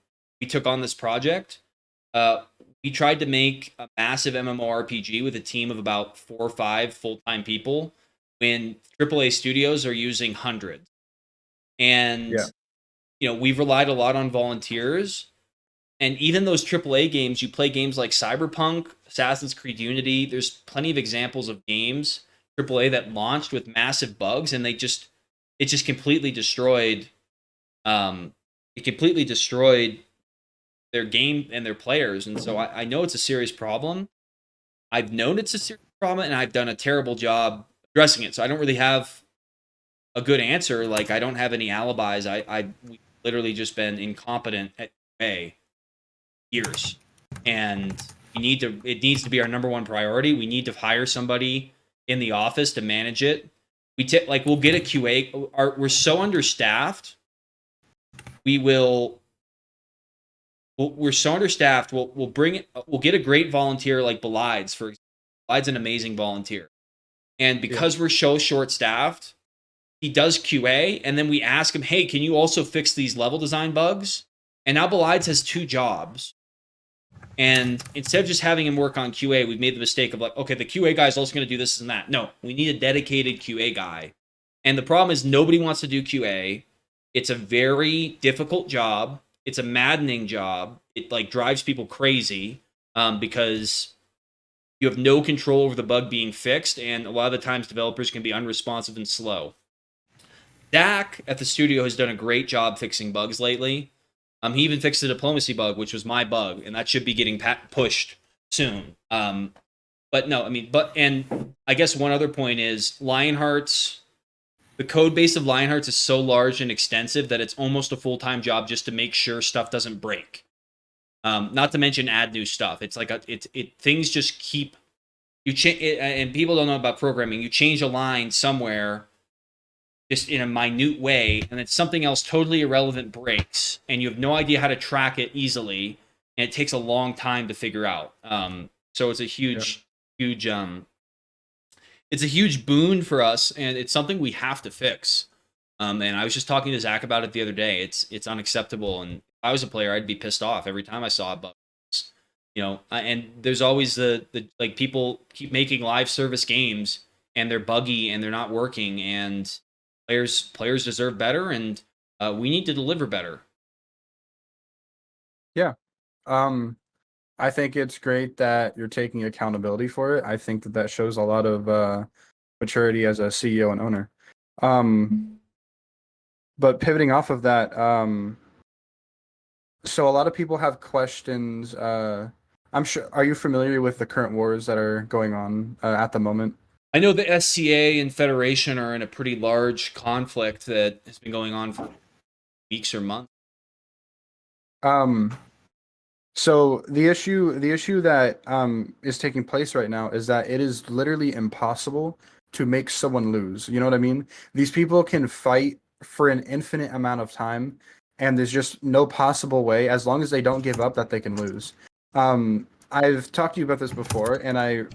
[SPEAKER 2] We took on this project. We tried to make a massive MMORPG with a team of about 4 or 5 full-time people when AAA studios are using hundreds. And, we've relied a lot on volunteers. And even those AAA games, you play games like Cyberpunk, Assassin's Creed Unity, there's plenty of examples of games, AAA, that launched with massive bugs, and it just completely destroyed their game and their players. And so I know it's a serious problem. I've known it's a serious problem, and I've done a terrible job addressing it. So I don't really have a good answer. Like, I don't have any alibis. We've literally just been incompetent at QA years. And it needs to be our number one priority. We need to hire somebody in the office to manage it. We'll get a QA. We're so understaffed. We're so understaffed. We'll get a great volunteer like Belides, for example. Belides an amazing volunteer. And because we're so short-staffed, he does QA, and then we ask him, hey, can you also fix these level design bugs? And now Belides has 2 jobs. And instead of just having him work on QA, we've made the mistake of like, okay, the QA guy is also going to do this and that. No, we need a dedicated QA guy. And the problem is nobody wants to do QA. It's a very difficult job. It's a maddening job. It like drives people crazy because you have no control over the bug being fixed, and a lot of the times developers can be unresponsive and slow. Dak at the studio has done a great job fixing bugs lately. He even fixed the diplomacy bug, which was my bug, and that should be getting pushed soon. But no, and I guess one other point is Lionheart's. The code base of Lionhearts is so large and extensive that it's almost a full-time job just to make sure stuff doesn't break. Not to mention add new stuff. It's like things just keep and people don't know about programming. You change a line somewhere just in a minute way, and then something else totally irrelevant breaks, and you have no idea how to track it easily, and it takes a long time to figure out. So it's a huge it's a huge boon for us, and it's something we have to fix. And I was just talking to Zach about it the other day. It's unacceptable, and if I was a player, I'd be pissed off every time I saw a bug. And there's always the like people keep making live service games and they're buggy and they're not working, and players deserve better, and we need to deliver better.
[SPEAKER 3] Yeah. I think it's great that you're taking accountability for it. I think that shows a lot of maturity as a CEO and owner. But pivoting off of that, so a lot of people have questions. I'm sure. Are you familiar with the current wars that are going on at the moment?
[SPEAKER 2] I know the SCA and Federation are in a pretty large conflict that has been going on for weeks or months.
[SPEAKER 3] So the issue that is taking place right now is that it is literally impossible to make someone lose. You know what I mean? These people can fight for an infinite amount of time, and there's just no possible way, as long as they don't give up, that they can lose. I've talked to you about this before, and I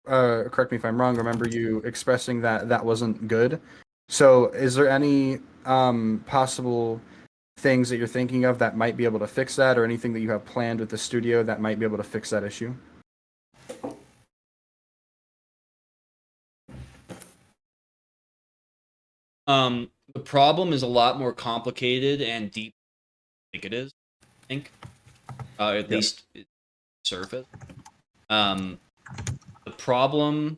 [SPEAKER 3] correct me if I'm wrong, remember you expressing that that wasn't good. So is there any possible things that you're thinking of that might be able to fix that, or anything that you have planned with the studio that might be able to fix that issue?
[SPEAKER 2] The problem is a lot more complicated and deep than I think it is. I think, at least surface. The problem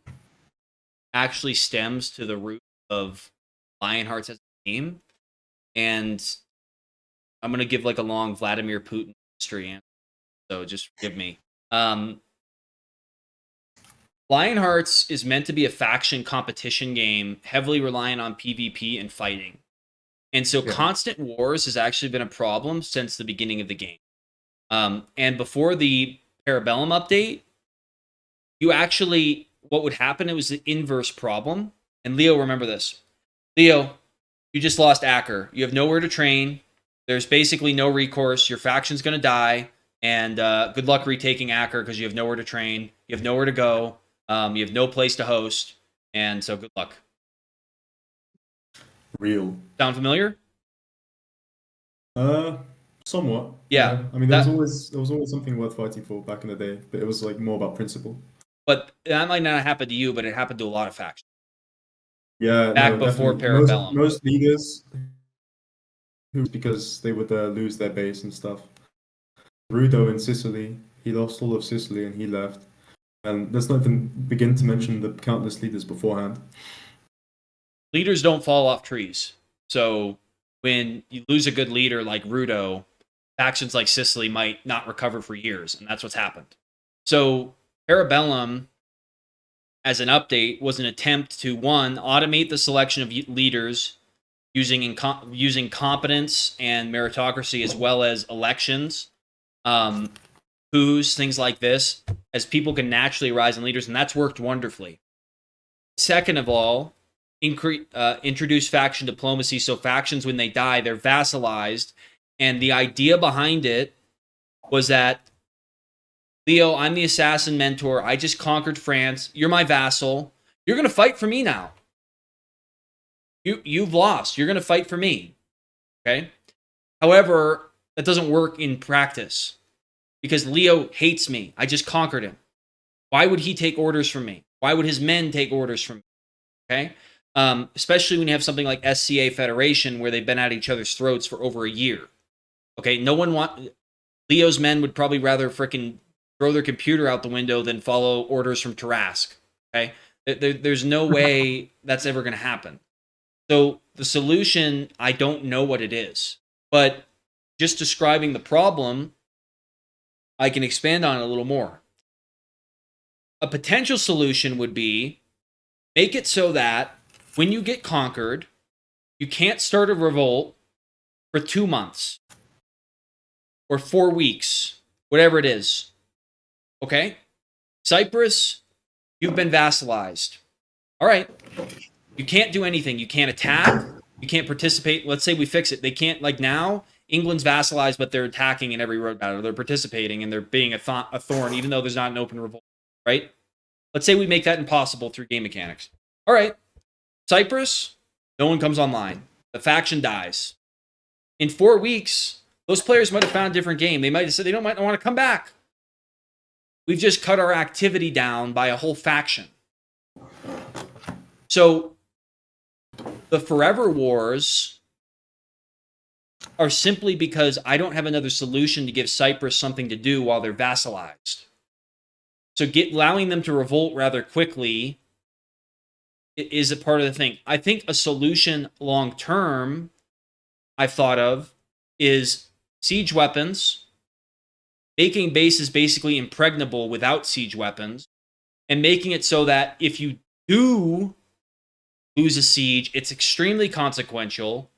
[SPEAKER 2] actually stems to the root of Lionhearts as a game, and I'm gonna give like a long Vladimir Putin history answer, so just forgive me. Lionhearts is meant to be a faction competition game, heavily reliant on PvP and fighting. And so constant wars has actually been a problem since the beginning of the game. And before the Parabellum update, what would happen, it was the inverse problem. And Leo, remember this. Leo, you just lost Acker. You have nowhere to train. There's basically no recourse. Your faction's going to die. And good luck retaking Acker because you have nowhere to train. You have nowhere to go. You have no place to host, and so good luck.
[SPEAKER 1] Real.
[SPEAKER 2] Sound familiar?
[SPEAKER 1] Somewhat.
[SPEAKER 2] Yeah.
[SPEAKER 1] I mean, there was always something worth fighting for back in the day, but it was like more about principle.
[SPEAKER 2] But that might not happen to you, but it happened to a lot of factions.
[SPEAKER 1] Yeah,
[SPEAKER 2] back before Parabellum.
[SPEAKER 1] Most leaders, because they would lose their base and stuff. Rudo in Sicily, he lost all of Sicily and he left. And let's not even begin to mention the countless leaders beforehand.
[SPEAKER 2] Leaders don't fall off trees. So when you lose a good leader like Rudo, factions like Sicily might not recover for years, and that's what's happened. So Parabellum, as an update, was an attempt to, one, automate the selection of leaders using competence and meritocracy, as well as elections. Things like this, as people can naturally rise in leaders, and that's worked wonderfully. Second of all, introduce faction diplomacy, so factions, when they die, they're vassalized, and the idea behind it was that, Leo, I'm the assassin mentor, I just conquered France, you're my vassal, you're going to fight for me now. You've lost, you're going to fight for me. Okay? However, that doesn't work in practice. Because Leo hates me. I just conquered him. Why would he take orders from me? Why would his men take orders from me? Okay? Especially when you have something like SCA Federation, where they've been at each other's throats for over a year. Okay? Leo's men would probably rather frickin' throw their computer out the window than follow orders from Tarask. Okay? There's no way that's ever going to happen. So the solution, I don't know what it is. But just describing the problem, I can expand on it a little more. A potential solution would be, make it so that when you get conquered, you can't start a revolt for 2 months or 4 weeks, whatever it is. Okay? Cyprus, you've been vassalized. All right. You can't do anything. You can't attack. You can't participate. Let's say we fix it. They can't, like now, England's vassalized, but they're attacking in every road battle. They're participating, and they're being a thorn, even though there's not an open revolt, right? Let's say we make that impossible through game mechanics. All right. Cyprus, no one comes online. The faction dies. In 4 weeks, those players might have found a different game. They might have said they might not want to come back. we've just cut our activity down by a whole faction. So the Forever Wars are simply because I don't have another solution to give Cyprus something to do while they're vassalized. So allowing them to revolt rather quickly is a part of the thing. I think a solution long term I've thought of is siege weapons, making bases basically impregnable without siege weapons, and making it so that if you do lose a siege, it's extremely consequential,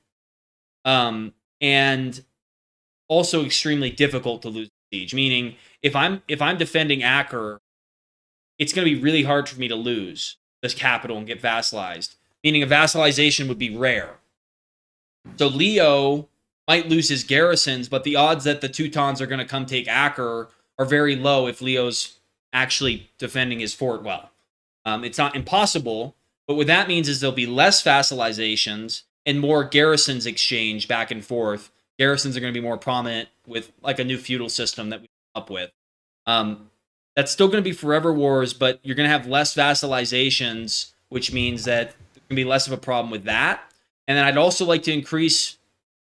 [SPEAKER 2] and also extremely difficult to lose a siege. Meaning, if I'm defending Acre, it's going to be really hard for me to lose this capital and get vassalized. Meaning, a vassalization would be rare. So Leo might lose his garrisons, but the odds that the Teutons are going to come take Acre are very low if Leo's actually defending his fort well. It's not impossible, but what that means is there'll be less vassalizations and more garrisons exchange back and forth. Garrisons are going to be more prominent with like a new feudal system that we come up with. That's still going to be Forever Wars, but you're going to have less vassalizations, which means that there can be less of a problem with that. And then I'd also like to increase,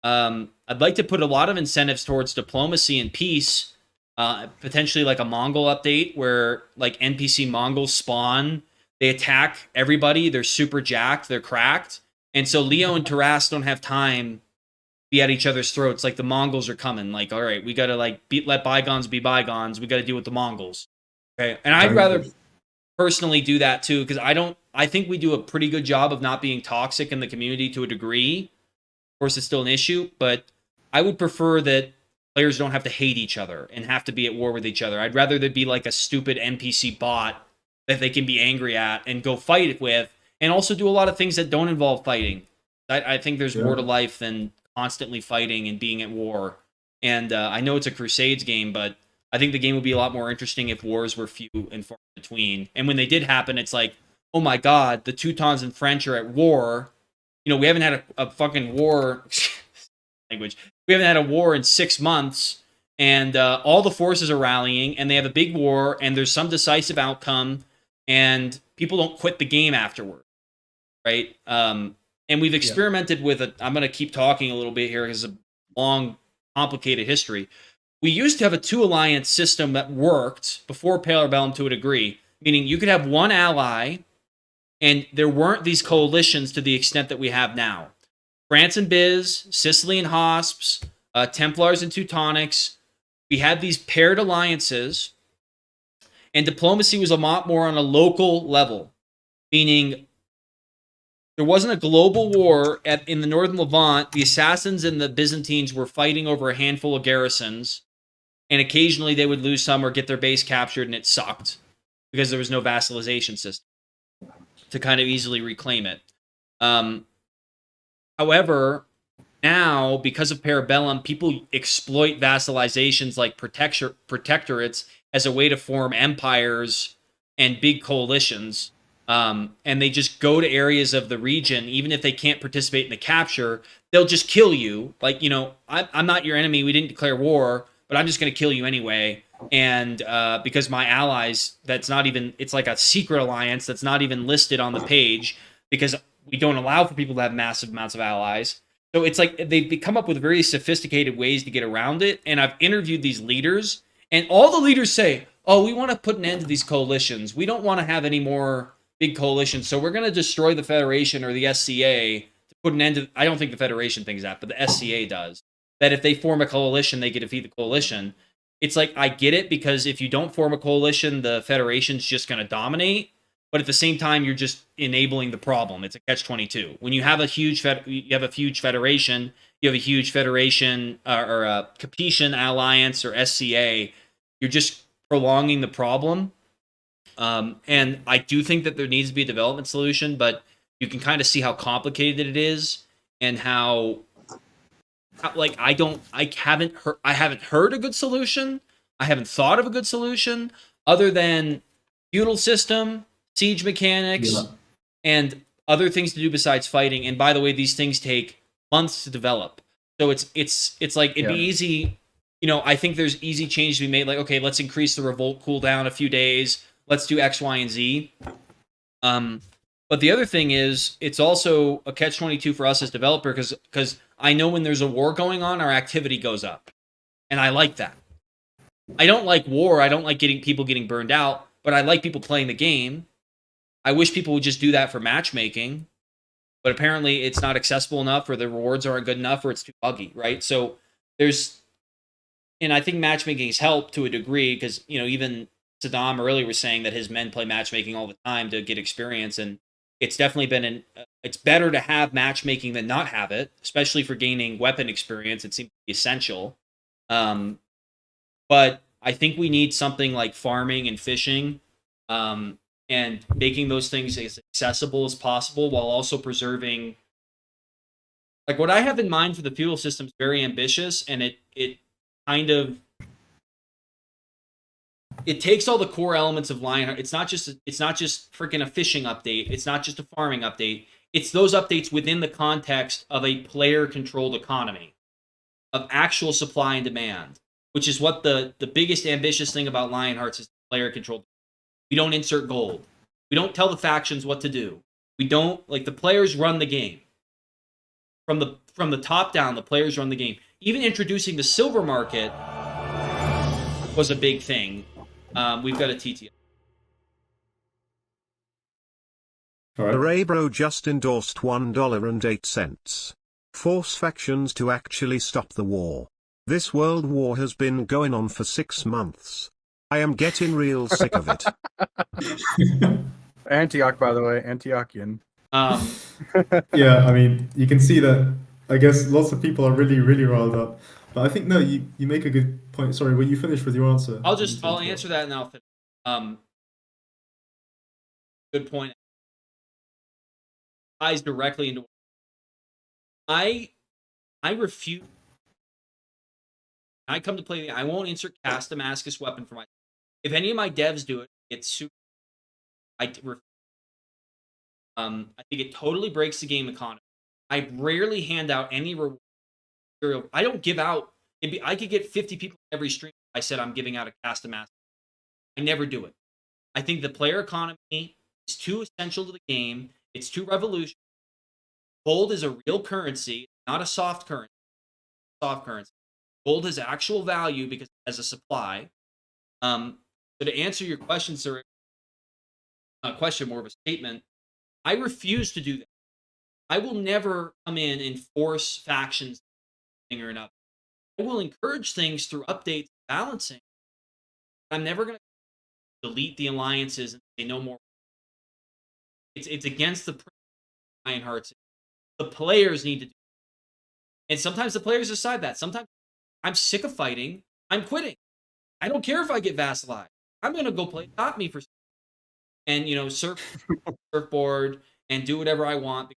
[SPEAKER 2] I'd like to put a lot of incentives towards diplomacy and peace, potentially like a Mongol update where like NPC Mongols spawn, they attack everybody, they're super jacked, they're cracked. And so Leo and Taras don't have time to be at each other's throats. Like the Mongols are coming. Like, all right, we got to like let bygones be bygones. We got to deal with the Mongols. Okay. And I'd rather personally do that too, because I think we do a pretty good job of not being toxic in the community to a degree. Of course, it's still an issue, but I would prefer that players don't have to hate each other and have to be at war with each other. I'd rather there be like a stupid NPC bot that they can be angry at and go fight it with, and also do a lot of things that don't involve fighting. I think there's more to life than constantly fighting and being at war. And I know it's a Crusades game, but I think the game would be a lot more interesting if wars were few and far between. And when they did happen, it's like, oh my God, the Teutons and French are at war. You know, we haven't had a fucking war. Language. We haven't had a war in 6 months, and all the forces are rallying, and they have a big war, and there's some decisive outcome, and people don't quit the game afterward, right? And we've experimented with it. I'm going to keep talking a little bit here because it's a long, complicated history. We used to have a 2-alliance system that worked before Parabellum to a degree, meaning you could have one ally, and there weren't these coalitions to the extent that we have now. France and Biz, Sicily and Hosps, Templars and Teutonics. We had these paired alliances, and diplomacy was a lot more on a local level, meaning there wasn't a global war in the northern Levant. The Assassins and the Byzantines were fighting over a handful of garrisons, and occasionally they would lose some or get their base captured, and it sucked because there was no vassalization system to kind of easily reclaim it. However, now, because of Parabellum, people exploit vassalizations like protectorates as a way to form empires and big coalitions. And they just go to areas of the region, even if they can't participate in the capture, they'll just kill you. Like, you know, I'm not your enemy, we didn't declare war, but I'm just going to kill you anyway. And because my allies, it's like a secret alliance that's not even listed on the page, because we don't allow for people to have massive amounts of allies. So it's like they've come up with very sophisticated ways to get around it. And I've interviewed these leaders, and all the leaders say, oh, we want to put an end to these coalitions. We don't want to have any more big coalitions. So we're going to destroy the Federation or the SCA to put an end to... I don't think the Federation thinks that, but the SCA does. That if they form a coalition, they can defeat the coalition. It's like, I get it, because if you don't form a coalition, the Federation's just going to dominate. But at the same time, you're just enabling the problem. It's a catch-22. When you have a huge federation, you have a huge federation or a Capetian alliance or SCA, you're just prolonging the problem. And I do think that there needs to be a development solution, but you can kind of see how complicated it is, and how like I haven't heard a good solution. I haven't thought of a good solution other than feudal system, siege mechanics, and other things to do besides fighting. And by the way, these things take months to develop. So it's like it'd be easy. I think there's easy changes to be made. Like, okay, let's increase the revolt cooldown a few days. Let's do X, Y, and Z. But the other thing is, it's also a catch-22 for us as developer because I know when there's a war going on, our activity goes up, and I like that. I don't like war. I don't like people getting burned out, but I like people playing the game. I wish people would just do that for matchmaking, but apparently it's not accessible enough, or the rewards aren't good enough, or it's too buggy, right? So and I think matchmaking has helped to a degree because even Saddam earlier was saying that his men play matchmaking all the time to get experience, and it's definitely been it's better to have matchmaking than not have it, especially for gaining weapon experience. It seems to be essential. But I think we need something like farming and fishing, and making those things as accessible as possible while also preserving. Like what I have in mind for the fuel system is very ambitious, and it kind of it takes all the core elements of Lionheart. It's not just freaking a fishing update. It's not just a farming update. It's those updates within the context of a player-controlled economy, of actual supply and demand, which is what the biggest ambitious thing about Lionhearts is player-controlled. We don't insert gold. We don't tell the factions what to do. We don't the players run the game. From the top down, the players run the game. Even introducing the silver market was a big thing. We've got a TT.
[SPEAKER 1] All right.
[SPEAKER 4] Arabro just endorsed $1.08. Force factions to actually stop the war. This world war has been going on for 6 months. I am getting real sick of it.
[SPEAKER 3] Antioch, by the way, Antiochian.
[SPEAKER 1] Yeah, I mean, you can see that. I guess lots of people are really, really riled up. But I think no, you make a good point. Sorry, when you finish with your answer,
[SPEAKER 2] I'll answer that and I'll finish. Good point. Ties directly into. I refuse. I come to play. I won't insert cast Damascus weapon for my. If any of my devs do it, it's super. I think it totally breaks the game economy. I rarely hand out any reward material. I don't give out. I could get 50 people every stream. I said I'm giving out a cast Damascus. I never do it. I think the player economy is too essential to the game. It's too revolutionary. Gold is a real currency, not a soft currency. Gold has actual value because it has a supply. So to answer your question, sir, not a question, more of a statement. I refuse to do that. I will never come in and force factions or another. I will encourage things through updates, balancing. I'm never going to delete the alliances and say no more. It's against the Lionhearts. The players need to do it. And sometimes the players decide that. Sometimes I'm sick of fighting. I'm quitting. I don't care if I get vassalized. I'm going to go play Adopt Me for and surfboard and do whatever I want.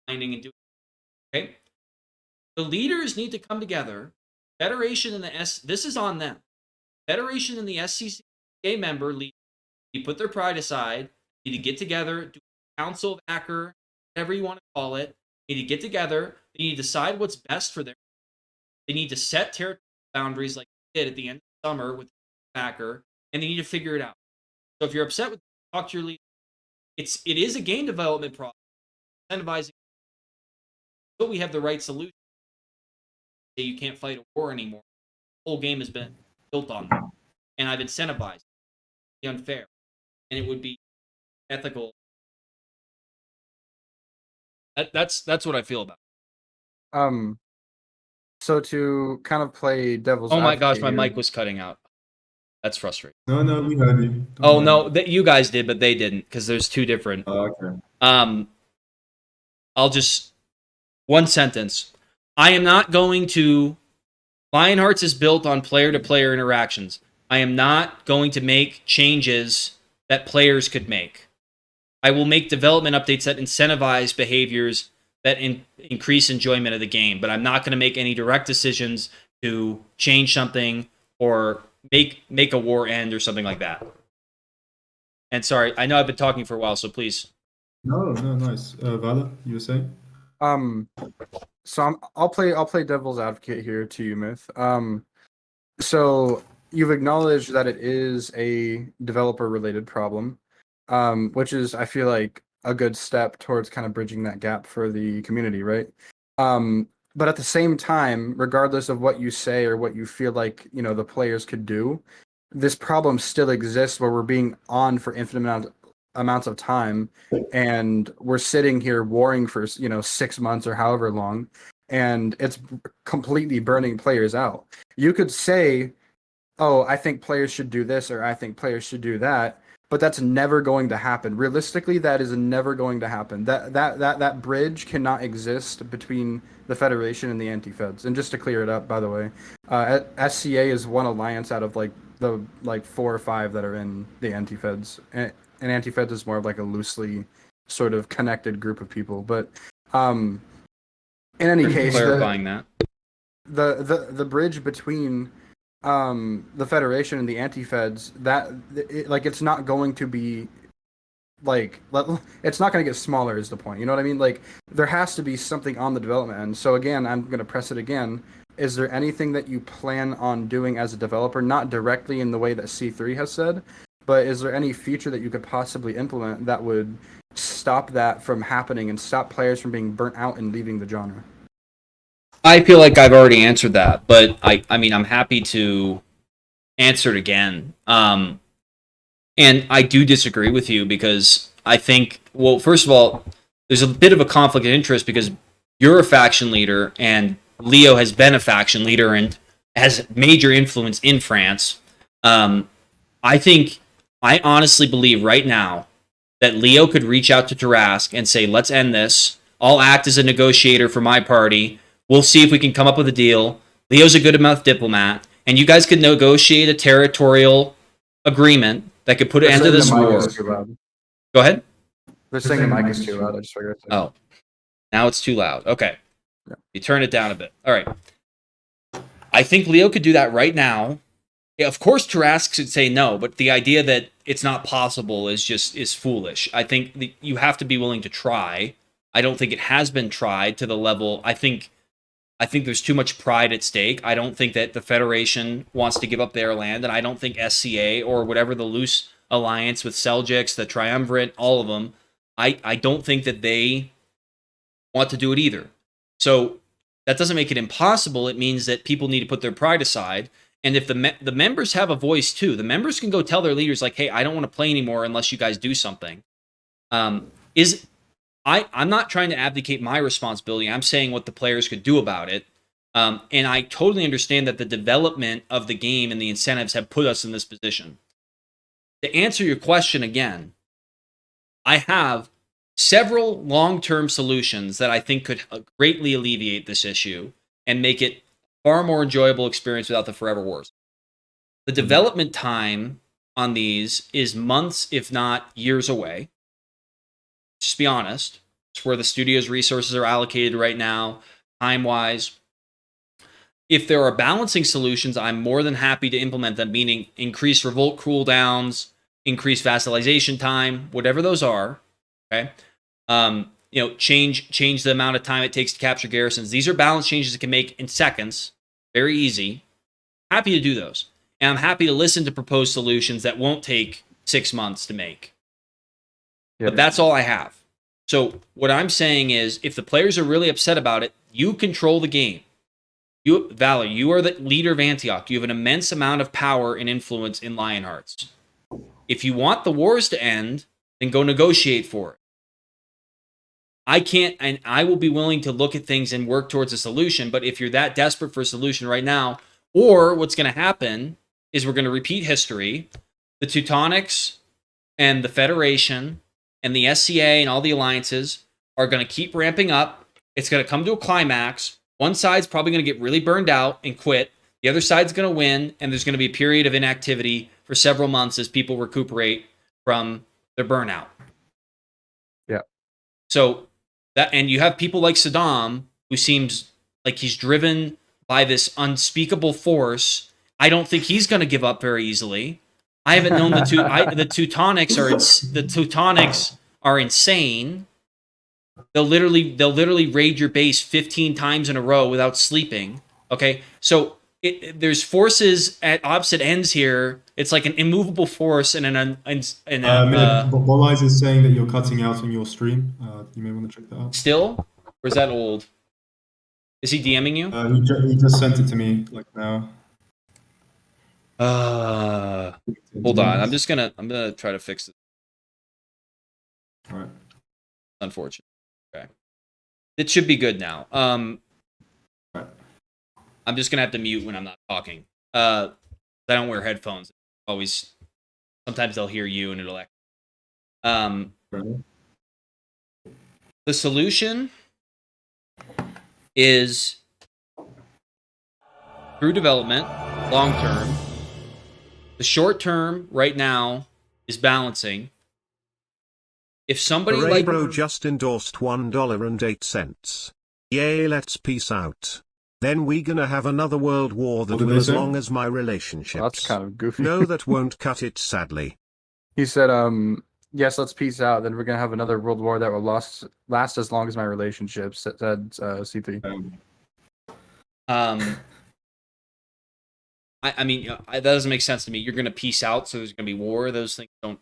[SPEAKER 2] And do okay. The leaders need to come together. Federation and this is on them. Federation and the SCCA member lead. You put their pride aside. You need to get together, do a council of hacker, whatever you want to call it. They need to get together. They need to decide what's best for them. They need to set territorial boundaries like they did at the end of the summer with hacker, and they need to figure it out. So if you're upset with talk to your leader. It is a game development process. Incentivizing, but we have the right solution. You can't fight a war anymore. The whole game has been built on that. And I've incentivized it. It's unfair. And it would be ethical. That's what I feel about it.
[SPEAKER 3] So to kind of play devil's
[SPEAKER 2] Oh my gosh, my
[SPEAKER 3] advocate
[SPEAKER 2] mic
[SPEAKER 3] here-
[SPEAKER 2] was cutting out. That's frustrating.
[SPEAKER 1] No, we heard you. Don't
[SPEAKER 2] Oh
[SPEAKER 1] worry.
[SPEAKER 2] no, you guys did, but they didn't because there's two different.
[SPEAKER 1] Oh, okay.
[SPEAKER 2] I'll just one sentence. I am not going to. Lionhearts is built on player-to-player interactions. I am not going to make changes that players could make. I will make development updates that incentivize behaviors that increase enjoyment of the game, but I'm not going to make any direct decisions to change something or make a war end or something like that. And sorry, I know I've been talking for a while, so please.
[SPEAKER 1] No, nice. Vala, you were saying?
[SPEAKER 3] So I'll play devil's advocate here to you, Myth. So you've acknowledged that it is a developer-related problem, which is, I feel like, a good step towards kind of bridging that gap for the community, right? But at the same time, regardless of what you say or what you feel like, the players could do, this problem still exists where we're being on for infinite amounts of time, and we're sitting here warring for 6 months or however long, and it's completely burning players out. You could say, oh, I think players should do this or I think players should do that, but that's never going to happen. Realistically, that is never going to happen. That bridge cannot exist between the Federation and the anti-feds. And just to clear it up, by the way, SCA is one alliance out of the 4 or 5 that are in the anti-feds. And anti-feds is more of like a loosely sort of connected group of people. But in any case,
[SPEAKER 2] clarifying that
[SPEAKER 3] the bridge between the Federation and the anti-feds, it's not going to be it's not going to get smaller is the point. You know what I mean? Like, there has to be something on the development end. So again, I'm going to press it again. Is there anything that you plan on doing as a developer, not directly in the way that C3 has said, but is there any feature that you could possibly implement that would stop that from happening and stop players from being burnt out and leaving the genre?
[SPEAKER 2] I feel like I've already answered that, but I mean, I'm happy to answer it again. And I do disagree with you because I think, well, first of all, there's a bit of a conflict of interest because you're a faction leader and Leo has been a faction leader and has major influence in France. I honestly believe right now that Leo could reach out to Tarask and say, let's end this. I'll act as a negotiator for my party. We'll see if we can come up with a deal. Leo's a good enough diplomat, and you guys could negotiate a territorial agreement that could put an end to this war. Go ahead.
[SPEAKER 3] They're saying the mic is too loud. I just figured.
[SPEAKER 2] Oh, now it's too loud. Okay.
[SPEAKER 3] Yeah.
[SPEAKER 2] You turn it down a bit. All right. I think Leo could do that right now. Yeah, of course, Tarask should say no, but the idea that it's not possible is foolish. I think you have to be willing to try. I don't think it has been tried to the level. I think there's too much pride at stake. I don't think that the Federation wants to give up their land, and I don't think SCA or whatever the loose alliance with Seljuks, the Triumvirate, all of them, I don't think that they want to do it either. So that doesn't make it impossible. It means that people need to put their pride aside. And if the members have a voice too, the members can go tell their leaders, like, hey, I don't want to play anymore unless you guys do something. I'm not trying to abdicate my responsibility. I'm saying what the players could do about it. And I totally understand that the development of the game and the incentives have put us in this position. To answer your question again, I have several long-term solutions that I think could greatly alleviate this issue and make it a far more enjoyable experience without the forever wars. The development time on these is months, if not years away. Just be honest. It's where the studio's resources are allocated right now, time-wise. If there are balancing solutions, I'm more than happy to implement them, meaning increase revolt cooldowns, increase vassalization time, whatever those are. Okay, change the amount of time it takes to capture garrisons. These are balance changes that can make in seconds, very easy. Happy to do those, and I'm happy to listen to proposed solutions that won't take 6 months to make. But that's all I have. So what I'm saying is, if the players are really upset about it, you control the game. Valor, you are the leader of Antioch. You have an immense amount of power and influence in Lionhearts. If you want the wars to end, then go negotiate for it. I can't, and I will be willing to look at things and work towards a solution, but if you're that desperate for a solution right now, or what's going to happen is we're going to repeat history. The Teutonics and the Federation and the SCA and all the alliances are going to keep ramping up. It's going to come to a climax. One side's probably going to get really burned out and quit. The other side's going to win, and there's going to be a period of inactivity for several months as people recuperate from their burnout.
[SPEAKER 3] Yeah.
[SPEAKER 2] So and you have people like Saddam, who seems like he's driven by this unspeakable force. I don't think he's going to give up very easily. I haven't known the Teutonics are insane. They'll literally raid your base 15 times in a row without sleeping. Okay, so there's forces at opposite ends here. It's like an immovable force and
[SPEAKER 1] Bolize is saying that you're cutting out on your stream. You may want to check that out.
[SPEAKER 2] still, or is that old? Is he DMing you?
[SPEAKER 1] He just sent it to me like now.
[SPEAKER 2] Hold on. I'm gonna try to fix it.
[SPEAKER 1] All right.
[SPEAKER 2] Unfortunate. Okay. It should be good now.
[SPEAKER 1] Right.
[SPEAKER 2] I'm just gonna have to mute when I'm not talking. I don't wear headphones. Always, sometimes they'll hear you and it'll.
[SPEAKER 1] Right.
[SPEAKER 2] The solution is through development, long term. The short term right now is balancing. If somebody
[SPEAKER 4] Hooray, bro just endorsed $1.08. Yay, let's peace out. Then we gonna have another world war that
[SPEAKER 1] What did
[SPEAKER 4] will
[SPEAKER 1] they
[SPEAKER 4] as
[SPEAKER 1] say?
[SPEAKER 4] long as my relationships.
[SPEAKER 3] Well, that's kind of goofy.
[SPEAKER 4] No, that won't cut it sadly.
[SPEAKER 3] He said, yes, let's peace out. Then we're gonna have another world war that will last as long as my relationships. Said C3.
[SPEAKER 2] I mean, that doesn't make sense to me. You're going to peace out, so there's going to be war. Those things don't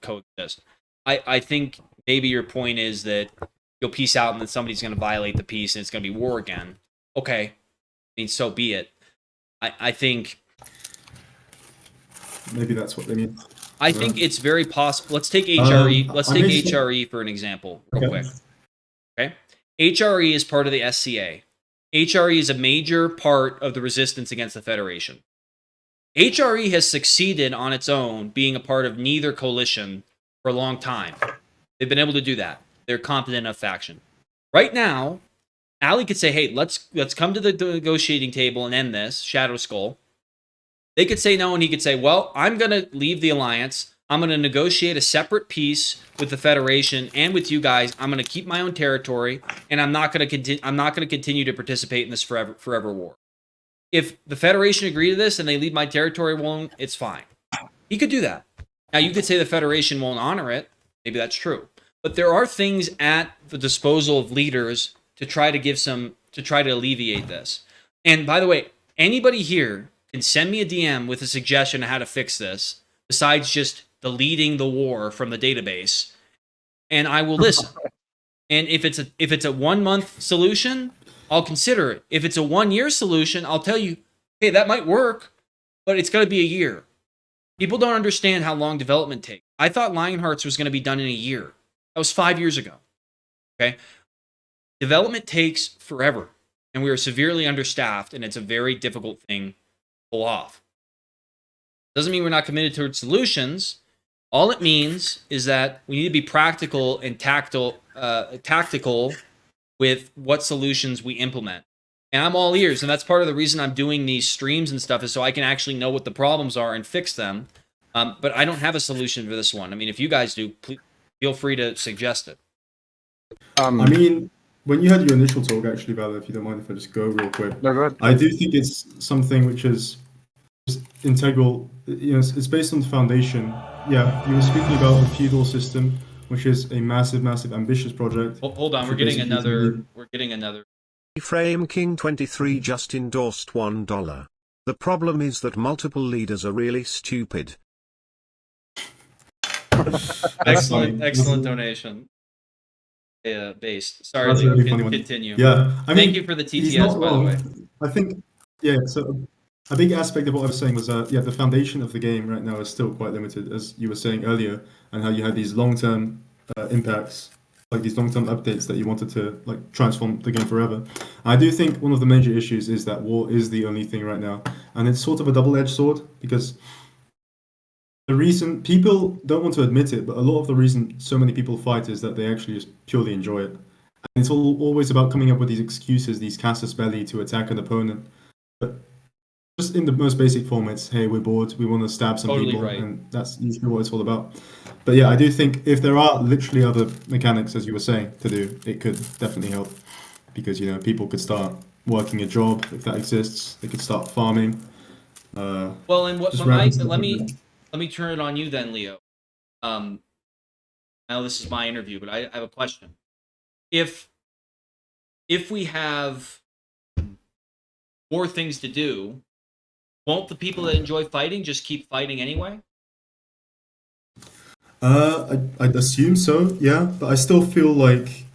[SPEAKER 2] coexist. I think maybe your point is that you'll peace out and then somebody's going to violate the peace and it's going to be war again. Okay, I mean, so be it. I think
[SPEAKER 1] Maybe that's what they mean.
[SPEAKER 2] I think it's very possible. Let's take HRE. Let's
[SPEAKER 1] I
[SPEAKER 2] take
[SPEAKER 1] may say-
[SPEAKER 2] HRE for an example, real
[SPEAKER 1] Okay.
[SPEAKER 2] quick. Okay, HRE is part of the SCA. HRE is a major part of the resistance against the Federation. HRE has succeeded on its own, being a part of neither coalition for a long time. They've been able to do that. They're competent enough faction. Right now, Ali could say, "Hey, let's come to the negotiating table and end this." Shadow Skull. They could say no, and he could say, "Well, I'm going to leave the alliance. I'm going to negotiate a separate peace with the Federation and with you guys. I'm going to keep my own territory, and I'm not going to continue to participate in this forever war. If the Federation agree to this and they leave my territory alone, it's fine." He could do that. Now, you could say the Federation won't honor it. Maybe that's true. But there are things at the disposal of leaders to try to alleviate this. And by the way, anybody here can send me a DM with a suggestion on how to fix this, besides just deleting the war from the database, and I will listen. And if it's a 1 month solution, I'll consider it. If it's a 1 year solution, I'll tell you, hey, that might work, but it's going to be a year. People don't understand how long development takes. I thought Lionhearts was going to be done in a year. That was 5 years ago. Okay, development takes forever, and we are severely understaffed, and it's a very difficult thing to pull off. Doesn't mean we're not committed towards solutions. All it means is that we need to be practical and tactical with what solutions we implement. And I'm all ears, and that's part of the reason I'm doing these streams and stuff, is so I can actually know what the problems are and fix them. But I don't have a solution for this one. I mean, if you guys do, please feel free to suggest it.
[SPEAKER 1] I mean, when you had your initial talk, actually, Vala, if you don't mind if I just go real quick,
[SPEAKER 3] No, go ahead.
[SPEAKER 1] I do think it's something which is just integral. You know, it's based on the foundation. Yeah, you were speaking about the feudal system, which is a massive, ambitious project.
[SPEAKER 2] Hold on,
[SPEAKER 1] Should
[SPEAKER 2] we're getting
[SPEAKER 1] basically
[SPEAKER 2] another.
[SPEAKER 4] Frame King 23 just endorsed $1. The problem is that multiple leaders are really stupid.
[SPEAKER 2] Excellent
[SPEAKER 1] That's funny.
[SPEAKER 2] donation. Based. Sorry,
[SPEAKER 1] That's a
[SPEAKER 2] Leo,
[SPEAKER 1] really funny one.
[SPEAKER 2] continue.
[SPEAKER 1] Yeah, I mean,
[SPEAKER 2] Thank you for the
[SPEAKER 1] he's
[SPEAKER 2] TTS,
[SPEAKER 1] not
[SPEAKER 2] by the
[SPEAKER 1] wrong.
[SPEAKER 2] way.
[SPEAKER 1] I think, yeah, so a big aspect of what I was saying was, the foundation of the game right now is still quite limited, as you were saying earlier, and how you had these long-term impacts, like these long-term updates that you wanted to like transform the game forever. I do think one of the major issues is that war is the only thing right now, and it's sort of a double-edged sword, because the reason people don't want to admit it, but a lot of the reason so many people fight is that they actually just purely enjoy it. And it's always about coming up with these excuses, these casus belli to attack an opponent. But just in the most basic form, it's, hey, we're bored, we want to stab some
[SPEAKER 2] Totally
[SPEAKER 1] people,
[SPEAKER 2] right.
[SPEAKER 1] and that's usually what it's all about. But yeah, I do think if there are literally other mechanics, as you were saying, to do, it could definitely help. Because, you know, people could start working a job, if that exists. They could start farming.
[SPEAKER 2] Well, and
[SPEAKER 1] Just random stuff
[SPEAKER 2] let
[SPEAKER 1] like
[SPEAKER 2] me
[SPEAKER 1] that.
[SPEAKER 2] turn it on you then, Leo. I know this is my interview, but I have a question. If we have more things to do, won't the people that enjoy fighting just keep fighting anyway?
[SPEAKER 1] I'd assume so, yeah, but I still feel like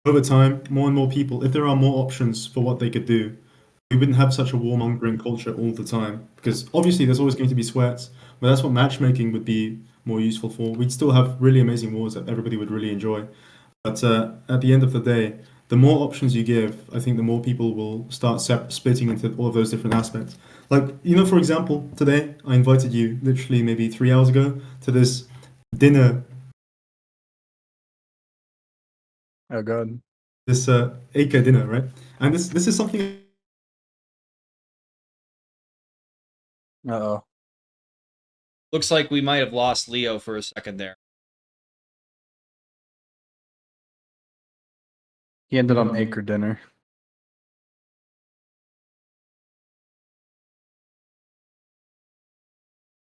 [SPEAKER 1] over time, more and more people, if there are more options for what they could do, we wouldn't have such a warmongering culture all the time. Because obviously, there's always going to be sweats, but that's what matchmaking would be more useful for. We'd still have really amazing wars that everybody would really enjoy. But at the end of the day, the more options you give, I think the more people will start splitting into all of those different aspects. Like, for example, today I invited you literally maybe 3 hours ago to this dinner,
[SPEAKER 3] Oh god.
[SPEAKER 1] this Acre dinner, right? And this is something.
[SPEAKER 3] Uh-oh.
[SPEAKER 2] Looks like we might have lost Leo for a second there.
[SPEAKER 3] He ended on Acre dinner.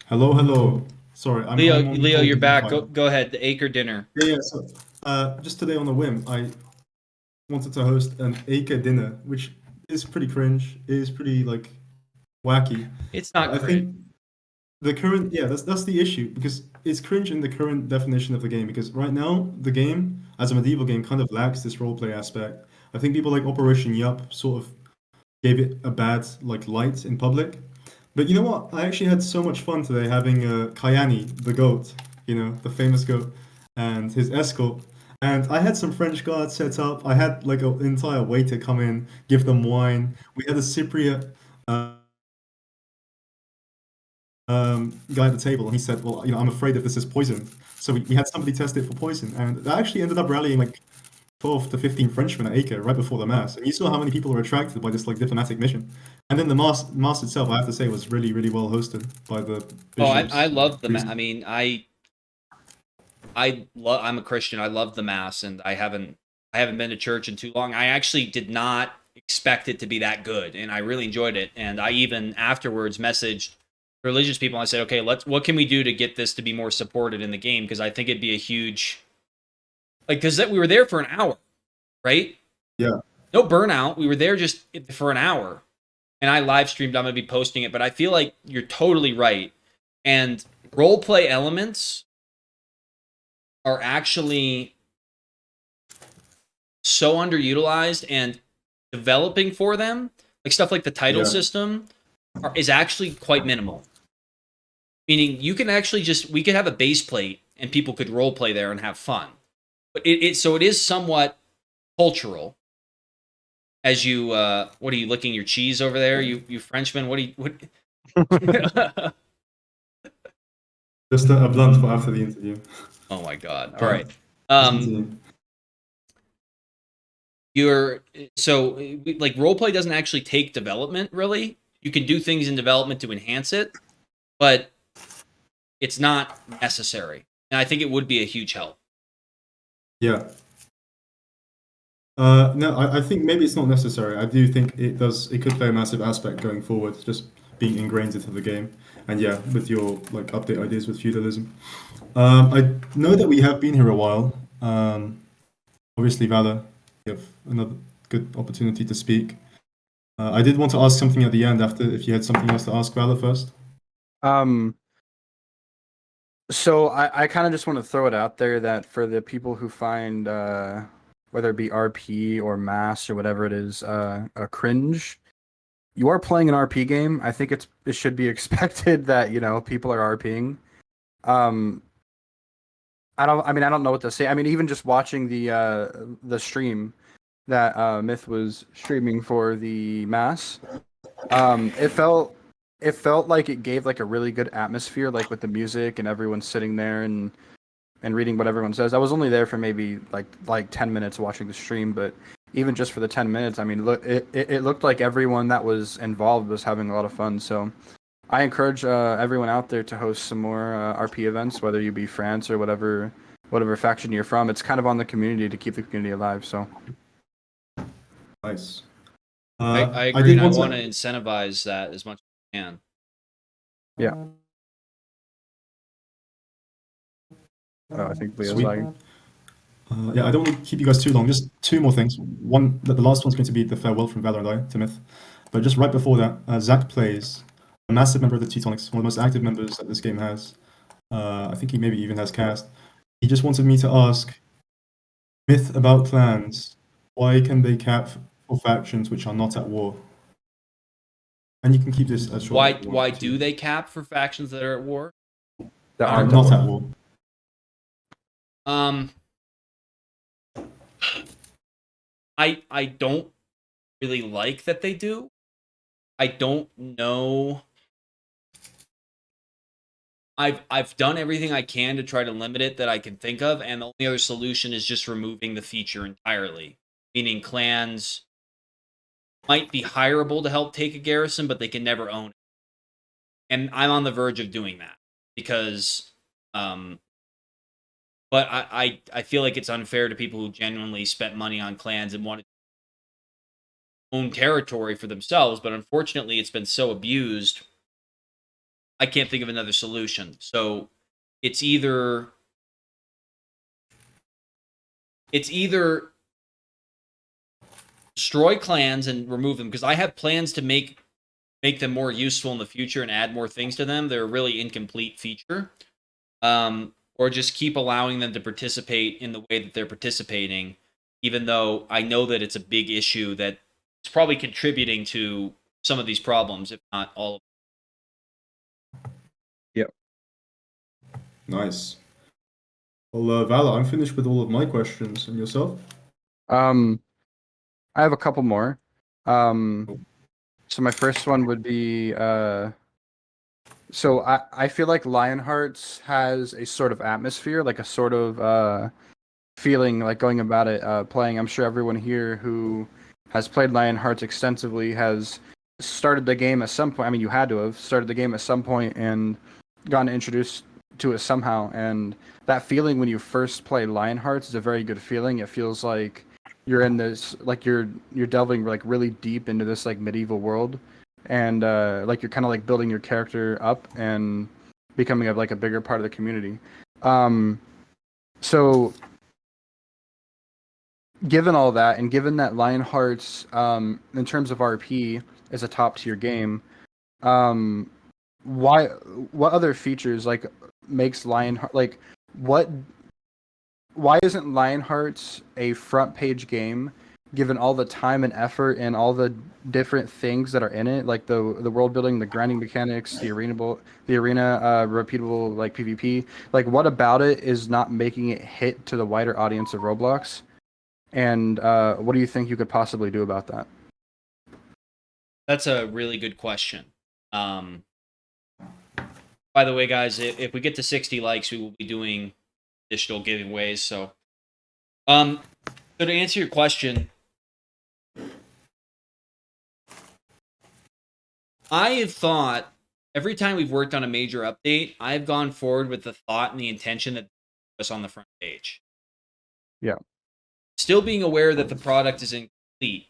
[SPEAKER 1] Hello. Sorry,
[SPEAKER 2] Leo,
[SPEAKER 1] I'm on
[SPEAKER 2] Leo,
[SPEAKER 1] hold
[SPEAKER 2] you're
[SPEAKER 1] in
[SPEAKER 2] back.
[SPEAKER 1] file.
[SPEAKER 2] Go ahead. The Acre dinner.
[SPEAKER 1] Yeah. So, just today on a whim, I wanted to host an Acre dinner, which is pretty cringe. It is pretty like wacky.
[SPEAKER 2] It's not
[SPEAKER 1] I
[SPEAKER 2] cringe.
[SPEAKER 1] think the current, yeah, that's the issue because it's cringe in the current definition of the game. Because right now, the game as a medieval game kind of lacks this roleplay aspect. I think people like Operation Yup sort of gave it a bad like light in public. But you know what? I actually had so much fun today having Kayani, the goat, the famous goat, and his escort. And I had some French guards set up. I had like an entire waiter come in, give them wine. We had a Cypriot guy at the table, and he said, "Well, I'm afraid if this is poison." So we had somebody test it for poison, and that actually ended up rallying like 12 to 15 Frenchmen at Acre right before the mass. And you saw how many people were attracted by this like diplomatic mission. And then the mass itself, I have to say, was really, really well hosted by the
[SPEAKER 2] Oh,
[SPEAKER 1] bishops.
[SPEAKER 2] I love the
[SPEAKER 1] priests.
[SPEAKER 2] mass. I mean, I'm a Christian. I love the mass, and I haven't been to church in too long. I actually did not expect it to be that good, and I really enjoyed it. And I even afterwards messaged religious people. And I said, okay, what can we do to get this to be more supported in the game? Because I think it'd be a huge, like, because we were there for an hour, right?
[SPEAKER 1] Yeah.
[SPEAKER 2] No burnout. We were there just for an hour, and I live streamed. I'm gonna be posting it, but I feel like you're totally right. And role play elements are actually so underutilized, and developing for them, like stuff like the title
[SPEAKER 1] Yeah.
[SPEAKER 2] system, is actually quite minimal. Meaning you can actually we could have a base plate and people could role play there and have fun. But so it is somewhat cultural. As you, what are you licking your cheese over there? You Frenchman, what?
[SPEAKER 1] Just a blunt for after the interview.
[SPEAKER 2] Oh my God! All right.
[SPEAKER 1] Continue.
[SPEAKER 2] Like roleplay doesn't actually take development really. You can do things in development to enhance it, but it's not necessary. And I think it would be a huge help.
[SPEAKER 1] Yeah. No, I think maybe it's not necessary. I do think it could play a massive aspect going forward, just being ingrained into the game. And yeah, with your like update ideas with feudalism. I know that we have been here a while. Obviously, Valor, you have another good opportunity to speak. I did want to ask something at the end after, if you had something else to ask Valor first.
[SPEAKER 3] So I kind of just want to throw it out there that for the people who find whether it be RP or mass or whatever it is, a cringe, you are playing an RP game. I think it should be expected that people are RPing. I don't know what to say. I mean, even just watching the stream that Myth was streaming for the mass, it felt like it gave like a really good atmosphere, like with the music and everyone sitting there and reading what everyone says. I was only there for maybe like 10 minutes watching the stream, but even just for the 10 minutes, I mean, look, it looked like everyone that was involved was having a lot of fun. So I encourage everyone out there to host some more RP events, whether you be France or whatever faction you're from. It's kind of on the community to keep the community alive. So
[SPEAKER 1] Nice.
[SPEAKER 2] I agree, and I want to incentivize that as much as I can.
[SPEAKER 3] yeah. I think Leo's
[SPEAKER 1] Sweet.
[SPEAKER 3] lagging.
[SPEAKER 1] Yeah, I don't want to keep you guys too long. Just two more things. One, the last one's going to be the farewell from Valor and I, Timoth. But just right before that, Zach Plays, a massive member of the Teutonics, one of the most active members that this game has. I think he maybe even has cast. He just wanted me to ask, myth about clans. Why can they cap for factions which are not at war? And you can keep this as short.
[SPEAKER 2] Why
[SPEAKER 1] as you want to.
[SPEAKER 2] do they cap for factions that are at war?
[SPEAKER 3] That
[SPEAKER 1] Are
[SPEAKER 3] aren't
[SPEAKER 1] not
[SPEAKER 3] at
[SPEAKER 1] at
[SPEAKER 3] war.
[SPEAKER 1] war.
[SPEAKER 2] I don't really like that they do. I don't know. I've done everything I can to try to limit it that I can think of, and the only other solution is just removing the feature entirely. Meaning clans might be hireable to help take a garrison, but they can never own it. And I'm on the verge of doing that because but I feel like it's unfair to people who genuinely spent money on clans and wanted to own territory for themselves, but unfortunately it's been so abused. I can't think of another solution. So it's either destroy clans and remove them, because I have plans to make them more useful in the future and add more things to them. They're a really incomplete feature. Or just keep allowing them to participate in the way that they're participating, even though I know that it's a big issue that it's probably contributing to some of these problems, if not all of them.
[SPEAKER 3] Yep.
[SPEAKER 1] Nice. Well, Vala, I'm finished with all of my questions. And yourself?
[SPEAKER 3] I have a couple more. So my first one would be so I feel like Lionhearts has a sort of atmosphere, like a sort of feeling like going about it, playing. I'm sure everyone here who has played Lionhearts extensively has started the game at some point. I mean, you had to have started the game at some point and gotten introduced to it somehow. And that feeling when you first play Lionhearts is a very good feeling. It feels like you're in this, like you're delving like really deep into this like medieval world, and like you're kind of like building your character up and becoming like a bigger part of the community. So given all that, and given that Lionhearts, in terms of RP, is a top tier game, why? What other features like makes Lionheart like what? Why isn't Lionhearts a front page game? Given all the time and effort and all the different things that are in it, like the world building, the grinding mechanics, the arena repeatable like PvP, like what about it is not making it hit to the wider audience of Roblox? And what do you think you could possibly do about that?
[SPEAKER 2] That's a really good question. By the way, guys, if we get to 60 likes, we will be doing additional giveaways. So to answer your question, I have thought every time we've worked on a major update, I've gone forward with the thought and the intention that us on the front page.
[SPEAKER 3] Yeah.
[SPEAKER 2] Still being aware that the product is incomplete.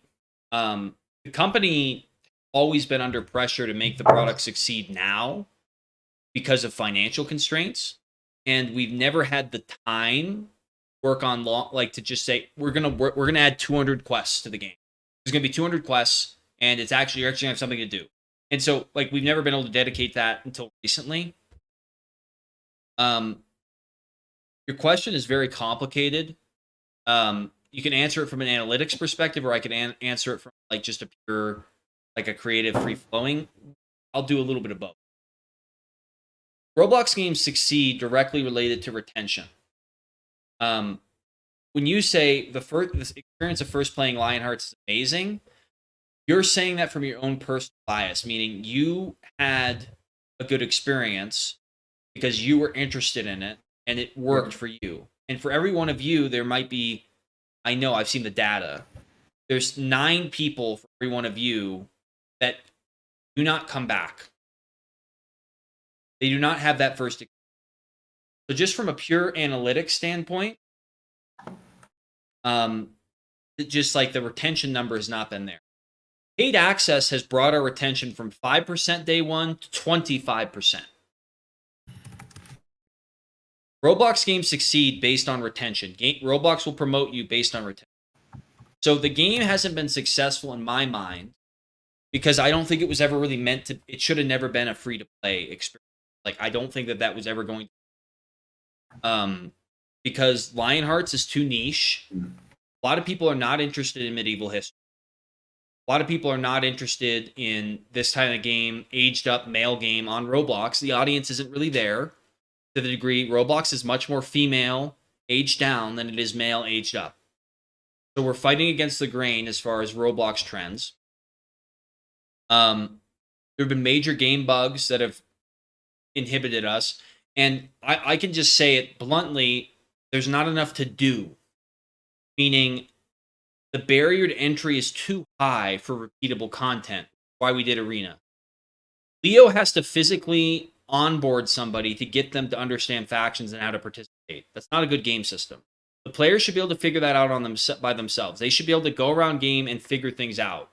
[SPEAKER 2] The company always been under pressure to make the product succeed now because of financial constraints, and we've never had the time work on to just say we're gonna add 200 quests to the game. There's gonna be 200 quests, and you're actually gonna have something to do. And so, like, we've never been able to dedicate that until recently. Your question is very complicated. You can answer it from an analytics perspective, or I can answer it from like just a pure, like a creative, free flowing. I'll do a little bit of both. Roblox games succeed directly related to retention. When you say the experience of first playing Lionhearts is amazing, you're saying that from your own personal bias, meaning you had a good experience because you were interested in it and it worked for you. And for every one of you, there might be, I know I've seen the data, there's 9 people for every one of you that do not come back. They do not have that first experience. So just from a pure analytics standpoint, just like the retention number has not been there. Paid access has brought our retention from 5% day one to 25%. Roblox games succeed based on retention. Roblox will promote you based on retention. So the game hasn't been successful in my mind because I don't think it was ever really meant to. It should have never been a free to play experience. Like I don't think that was ever going to. Because Lionhearts is too niche. A lot of people are not interested in medieval history. A lot of people are not interested in this kind of game, aged up male game on Roblox. The audience isn't really there to the degree. Roblox is much more female, aged down, than it is male, aged up. So we're fighting against the grain as far as Roblox trends. There have been major game bugs that have inhibited us. And I can just say it bluntly, there's not enough to do. Meaning, the barrier to entry is too high for repeatable content. Why we did Arena. Leo has to physically onboard somebody to get them to understand factions and how to participate. That's not a good game system. The players should be able to figure that out by themselves. They should be able to go around game and figure things out.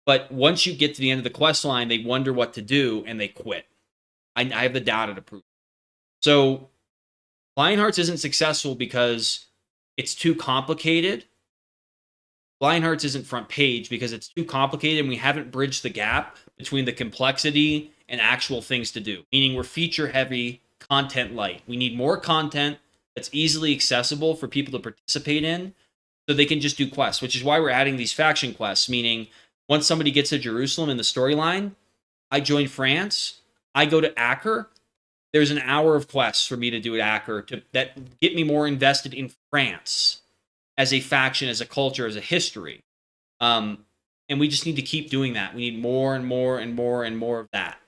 [SPEAKER 2] But once you get to the end of the quest line, they wonder what to do and they quit. I have the data to prove it. So Lionhearts isn't successful because it's too complicated. Lionhearts isn't front page because it's too complicated and we haven't bridged the gap between the complexity and actual things to do. Meaning we're feature heavy, content light. We need more content that's easily accessible for people to participate in so they can just do quests, which is why we're adding these faction quests. Meaning once somebody gets to Jerusalem in the storyline, I join France, I go to Acre. There's an hour of quests for me to do at Acre that get me more invested in France as a faction, as a culture, as a history. And we just need to keep doing that. We need more and more and more and more of that.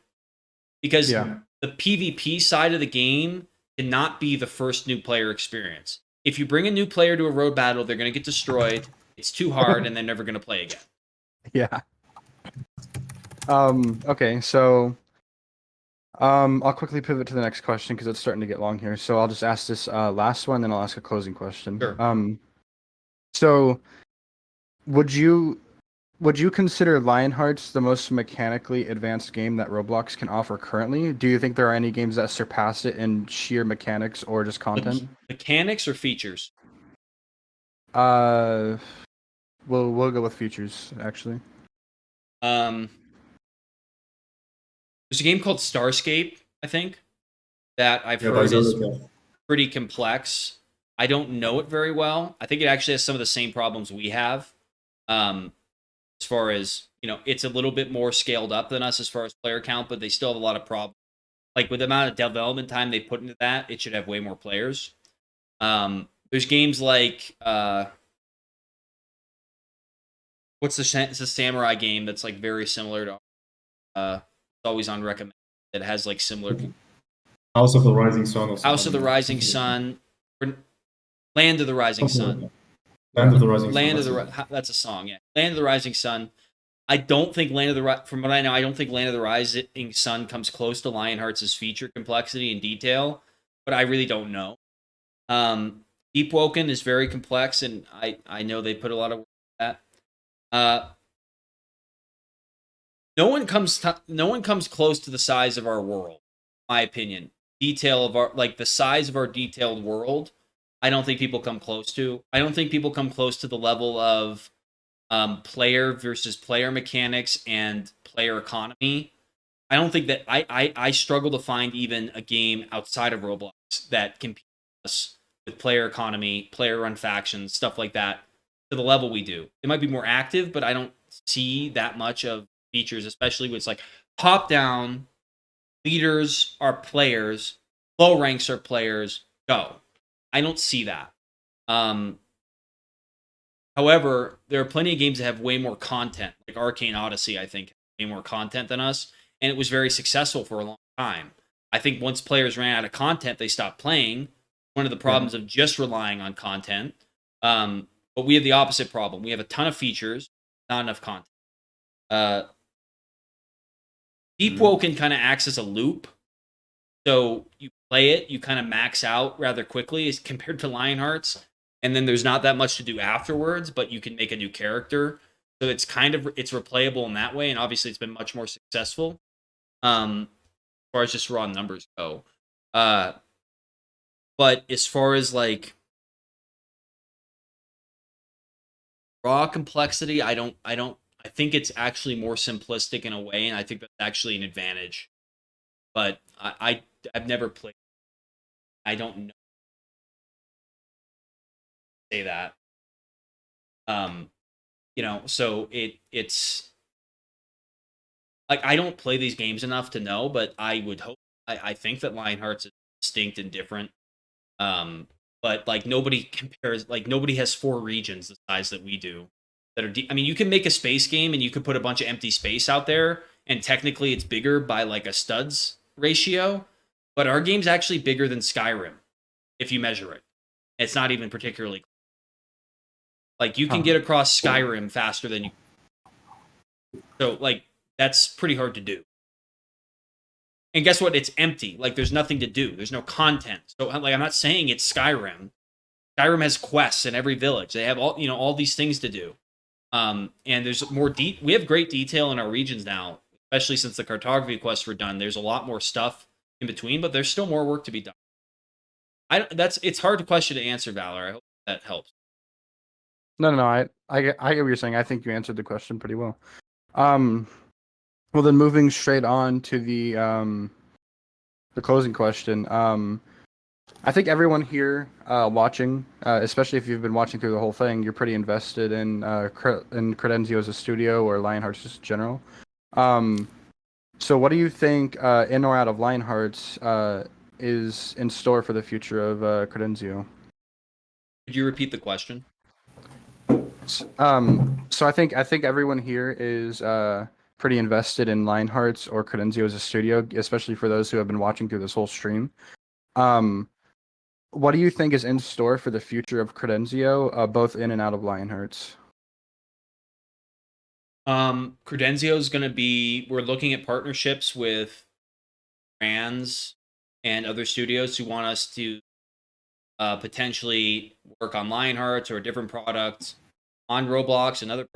[SPEAKER 2] Because the PvP side of the game cannot be the first new player experience. If you bring a new player to a road battle, they're going to get destroyed. It's too hard, and they're never going to play again.
[SPEAKER 3] Yeah. Okay, so I'll quickly pivot to the next question because it's starting to get long here. So I'll just ask this last one, then I'll ask a closing question.
[SPEAKER 2] Sure.
[SPEAKER 3] So would you consider Lionhearts the most mechanically advanced game that Roblox can offer currently? Do you think there are any games that surpass it in sheer mechanics or just content?
[SPEAKER 2] Mechanics or features?
[SPEAKER 3] We'll go with features actually.
[SPEAKER 2] There's a game called Starscape, I think, that I've heard is pretty complex. I don't know it very well. I think it actually has some of the same problems we have. As far as, it's a little bit more scaled up than us as far as player count, but they still have a lot of problems. Like with the amount of development time they put into that, it should have way more players. There's games like it's a samurai game that's like very similar to it's always on recommend. It has like similar
[SPEAKER 1] House of the Rising Sun.
[SPEAKER 2] House of the Rising Sun, Land of the Rising Sun.
[SPEAKER 1] Land of the Rising Sun.
[SPEAKER 2] That's a song, yeah. Land of the Rising Sun. I don't think from what I know, I don't think Land of the Rising Sun comes close to Lionhearts' feature complexity and detail, but I really don't know. Deep Woken is very complex, and I know they put a lot of work into that. No one comes close to the size of our world, in my opinion. Detail of the size of our detailed world. I don't think people come close to. I don't think people come close to the level of player versus player mechanics and player economy. I don't think that I struggle to find even a game outside of Roblox that competes with player economy, player run factions, stuff like that to the level we do. It might be more active, but I don't see that much of features, especially when it's like top down, leaders are players, low ranks are players, go. I don't see that. However, there are plenty of games that have way more content. Like Arcane Odyssey, I think, way more content than us. And it was very successful for a long time. I think once players ran out of content, they stopped playing. One of the problems of just relying on content. But we have the opposite problem. We have a ton of features, not enough content. Deep Woken kind of acts as a loop. So you play it, you kind of max out rather quickly as compared to Lionhearts. And then there's not that much to do afterwards, but you can make a new character. So it's replayable in that way. And obviously it's been much more successful. As far as just raw numbers go. But as far as like raw complexity, I think it's actually more simplistic in a way, and I think that's actually an advantage. But I've never played. I don't know say that. Um, so it's like I don't play these games enough to know, but I would hope. I think that Lionhearts is distinct and different. But like nobody compares. Like nobody has 4 regions the size that we do. That are. I mean, you can make a space game and you could put a bunch of empty space out there, and technically it's bigger by like a studs ratio. But our game's actually bigger than Skyrim if you measure it. It's not even particularly like you can get across Skyrim faster than you. So like that's pretty hard to do. And guess what? It's empty. Like there's nothing to do. There's no content. So like I'm not saying it's Skyrim. Skyrim has quests in every village. They have all these things to do. And there's more we have great detail in our regions now, especially since the cartography quests were done. There's a lot more stuff in between, but there's still more work to be done. It's hard to question to answer, Valor. I hope that helps.
[SPEAKER 3] No. I get what you're saying. I think you answered the question pretty well. Well, then moving straight on to the closing question. I think everyone here watching, especially if you've been watching through the whole thing, you're pretty invested in Credenzio as a studio or Lionhearts just in general. So what do you think in or out of Lionhearts is in store for the future of Credenzio?
[SPEAKER 2] Could you repeat the question?
[SPEAKER 3] So I think everyone here is pretty invested in Lionhearts or Credenzio as a studio, especially for those who have been watching through this whole stream. What do you think is in store for the future of Credenzio, both in and out of Lionhearts?
[SPEAKER 2] Credenzio is going to be. We're looking at partnerships with brands and other studios who want us to potentially work on Lionhearts or different products on Roblox and other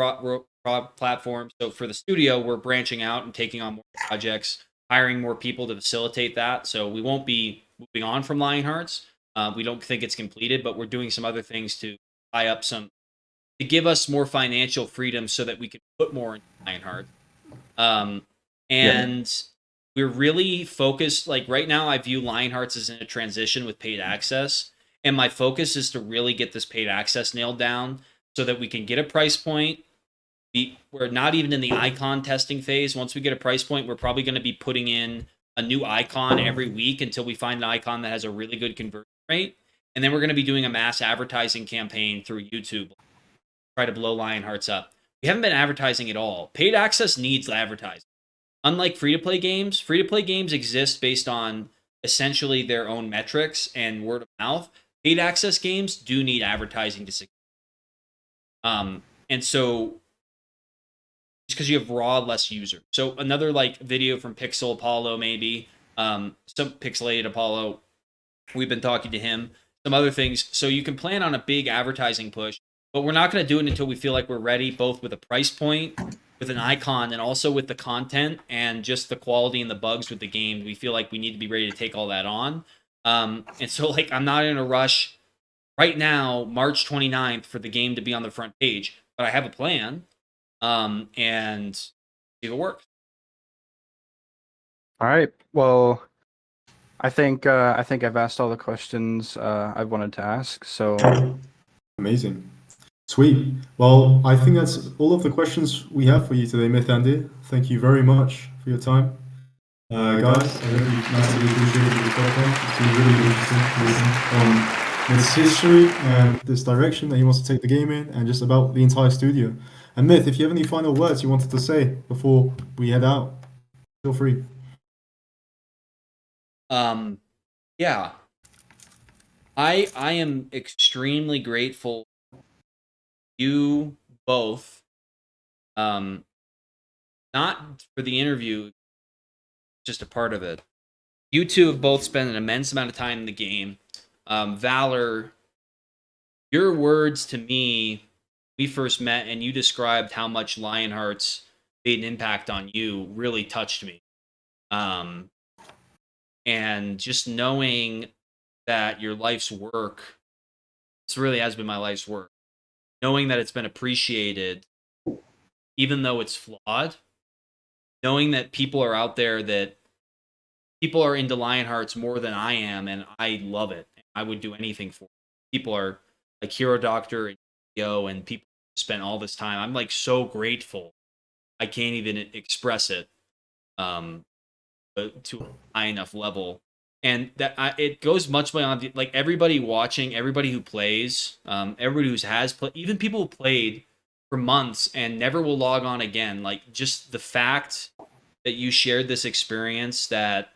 [SPEAKER 2] platforms. So for the studio, we're branching out and taking on more projects, hiring more people to facilitate that. So we won't be moving on from Lionhearts. We don't think it's completed, but we're doing some other things to tie up to give us more financial freedom so that we can put more in Lionheart. We're really focused. Like right now, I view Lionhearts as in a transition with paid access, and my focus is to really get this paid access nailed down so that we can get a price point. We're not even in the icon testing phase. Once we get a price point, we're probably going to be putting in a new icon every week until we find an icon that has a really good conversion rate. And then we're going to be doing a mass advertising campaign through YouTube, try to blow Lionhearts up. We haven't been advertising at all. Paid access needs advertising. Unlike free-to-play games exist based on essentially their own metrics and word of mouth. Paid access games do need advertising to succeed. And so just because you have less users. So another like video from Pixel Apollo, maybe some Pixelated Apollo. We've been talking to him. Some other things. So you can plan on a big advertising push, but we're not going to do it until we feel like we're ready, both with a price point, with an icon, and also with the content and just the quality and the bugs with the game. We feel like we need to be ready to take all that on. And so like I'm not in a rush right now, March 29th, for the game to be on the front page, but I have a plan. And see if it works.
[SPEAKER 3] All right. Well, I think I've asked all the questions I've wanted to ask. So
[SPEAKER 1] amazing, sweet. Well, I think that's all of the questions we have for you today, Mythandir. Thank you very much for your time, guys. I hope you massively appreciated the content. It's been really interesting to listen on Myth's history and this direction that he wants to take the game in, and just about the entire studio. And Myth, if you have any final words you wanted to say before we head out, feel free.
[SPEAKER 2] Yeah. I am extremely grateful to you both. Not for the interview, just a part of it. You two have both spent an immense amount of time in the game. Valor, your words to me, we first met and you described how much Lionhearts made an impact on you, really touched me. And just knowing that your life's work, this really has been my life's work, knowing that it's been appreciated, even though it's flawed, knowing that people are out there, that people are into Lionhearts more than I am, and I love it. I would do anything for it. People are like Hero Doctor and Yo, and people spent all this time. I'm like so grateful. I can't even express it to a high enough level. And that it goes much beyond like everybody watching, everybody who plays, everybody who has played, even people who played for months and never will log on again. Like just the fact that you shared this experience, that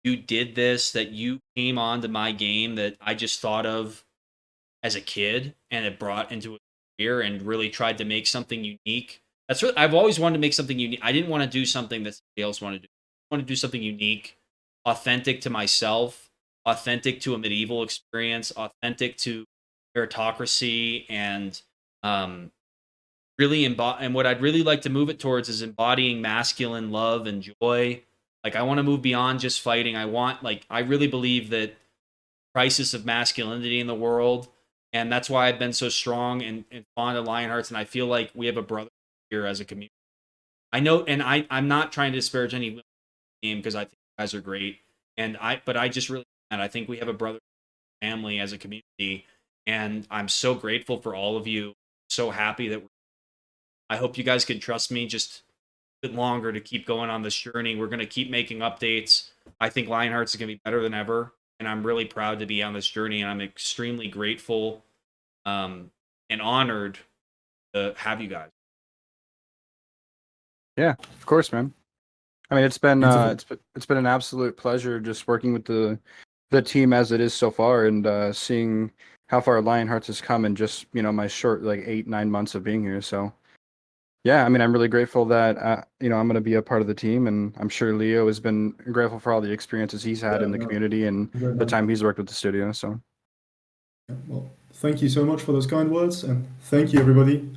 [SPEAKER 2] you did this, that you came onto my game that I just thought of as a kid and it brought into a career and really tried to make something unique. That's what I've always wanted to make something unique. I didn't want to do something that somebody else wanted to do. I want to do something unique, authentic to myself, authentic to a medieval experience, authentic to meritocracy, and really and what I'd really like to move it towards is embodying masculine love and joy. Like I want to move beyond just fighting. I really believe that crisis of masculinity in the world, and that's why I've been so strong and fond of Lionhearts, and I feel like we have a brother here as a community. I know, and I'm not trying to disparage any game because I think you guys are great, but I just really, and I think we have a brother family as a community, and I'm so grateful for all of you. So happy that I hope you guys can trust me just a bit longer to keep going on this journey. We're going to keep making updates. I think Lionhearts is going to be better than ever, and I'm really proud to be on this journey, and I'm extremely grateful and honored to have you guys.
[SPEAKER 3] Yeah, of course, man. I mean, it's been
[SPEAKER 1] Beautiful.
[SPEAKER 3] it's been an absolute pleasure just working with the team as it is so far, and seeing how far Lionhearts has come in just my short like 8-9 months of being here. So yeah, I mean, I'm really grateful that I'm going to be a part of the team, and I'm sure Leo has been grateful for all the experiences he's had
[SPEAKER 1] Yeah,
[SPEAKER 3] in the
[SPEAKER 1] no,
[SPEAKER 3] community and
[SPEAKER 1] very
[SPEAKER 3] the
[SPEAKER 1] nice.
[SPEAKER 3] time he's worked with the studio. So
[SPEAKER 1] Well, thank you so much for those kind words, and thank you, everybody.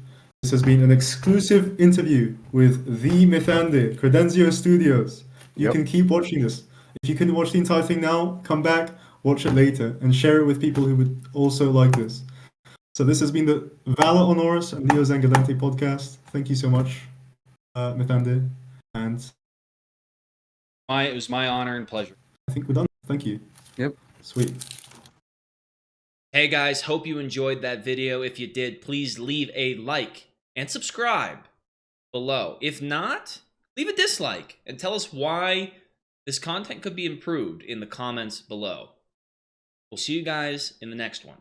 [SPEAKER 1] This has been an exclusive interview with the Mithande, Credenzio Studios. You
[SPEAKER 3] yep,
[SPEAKER 1] can keep watching this. If you couldn't watch the entire thing now, come back, watch it later, and share it with people who would also like this. So this has been the Valor Honoris and Leo Zangalente podcast. Thank you so much, Mithande, and
[SPEAKER 2] It was my honor and pleasure.
[SPEAKER 1] I think we're done. Thank you.
[SPEAKER 3] yep.
[SPEAKER 1] Sweet.
[SPEAKER 2] Hey guys, hope you enjoyed that video. If you did, please leave a like and subscribe below. If not, leave a dislike and tell us why this content could be improved in the comments below. We'll see you guys in the next one.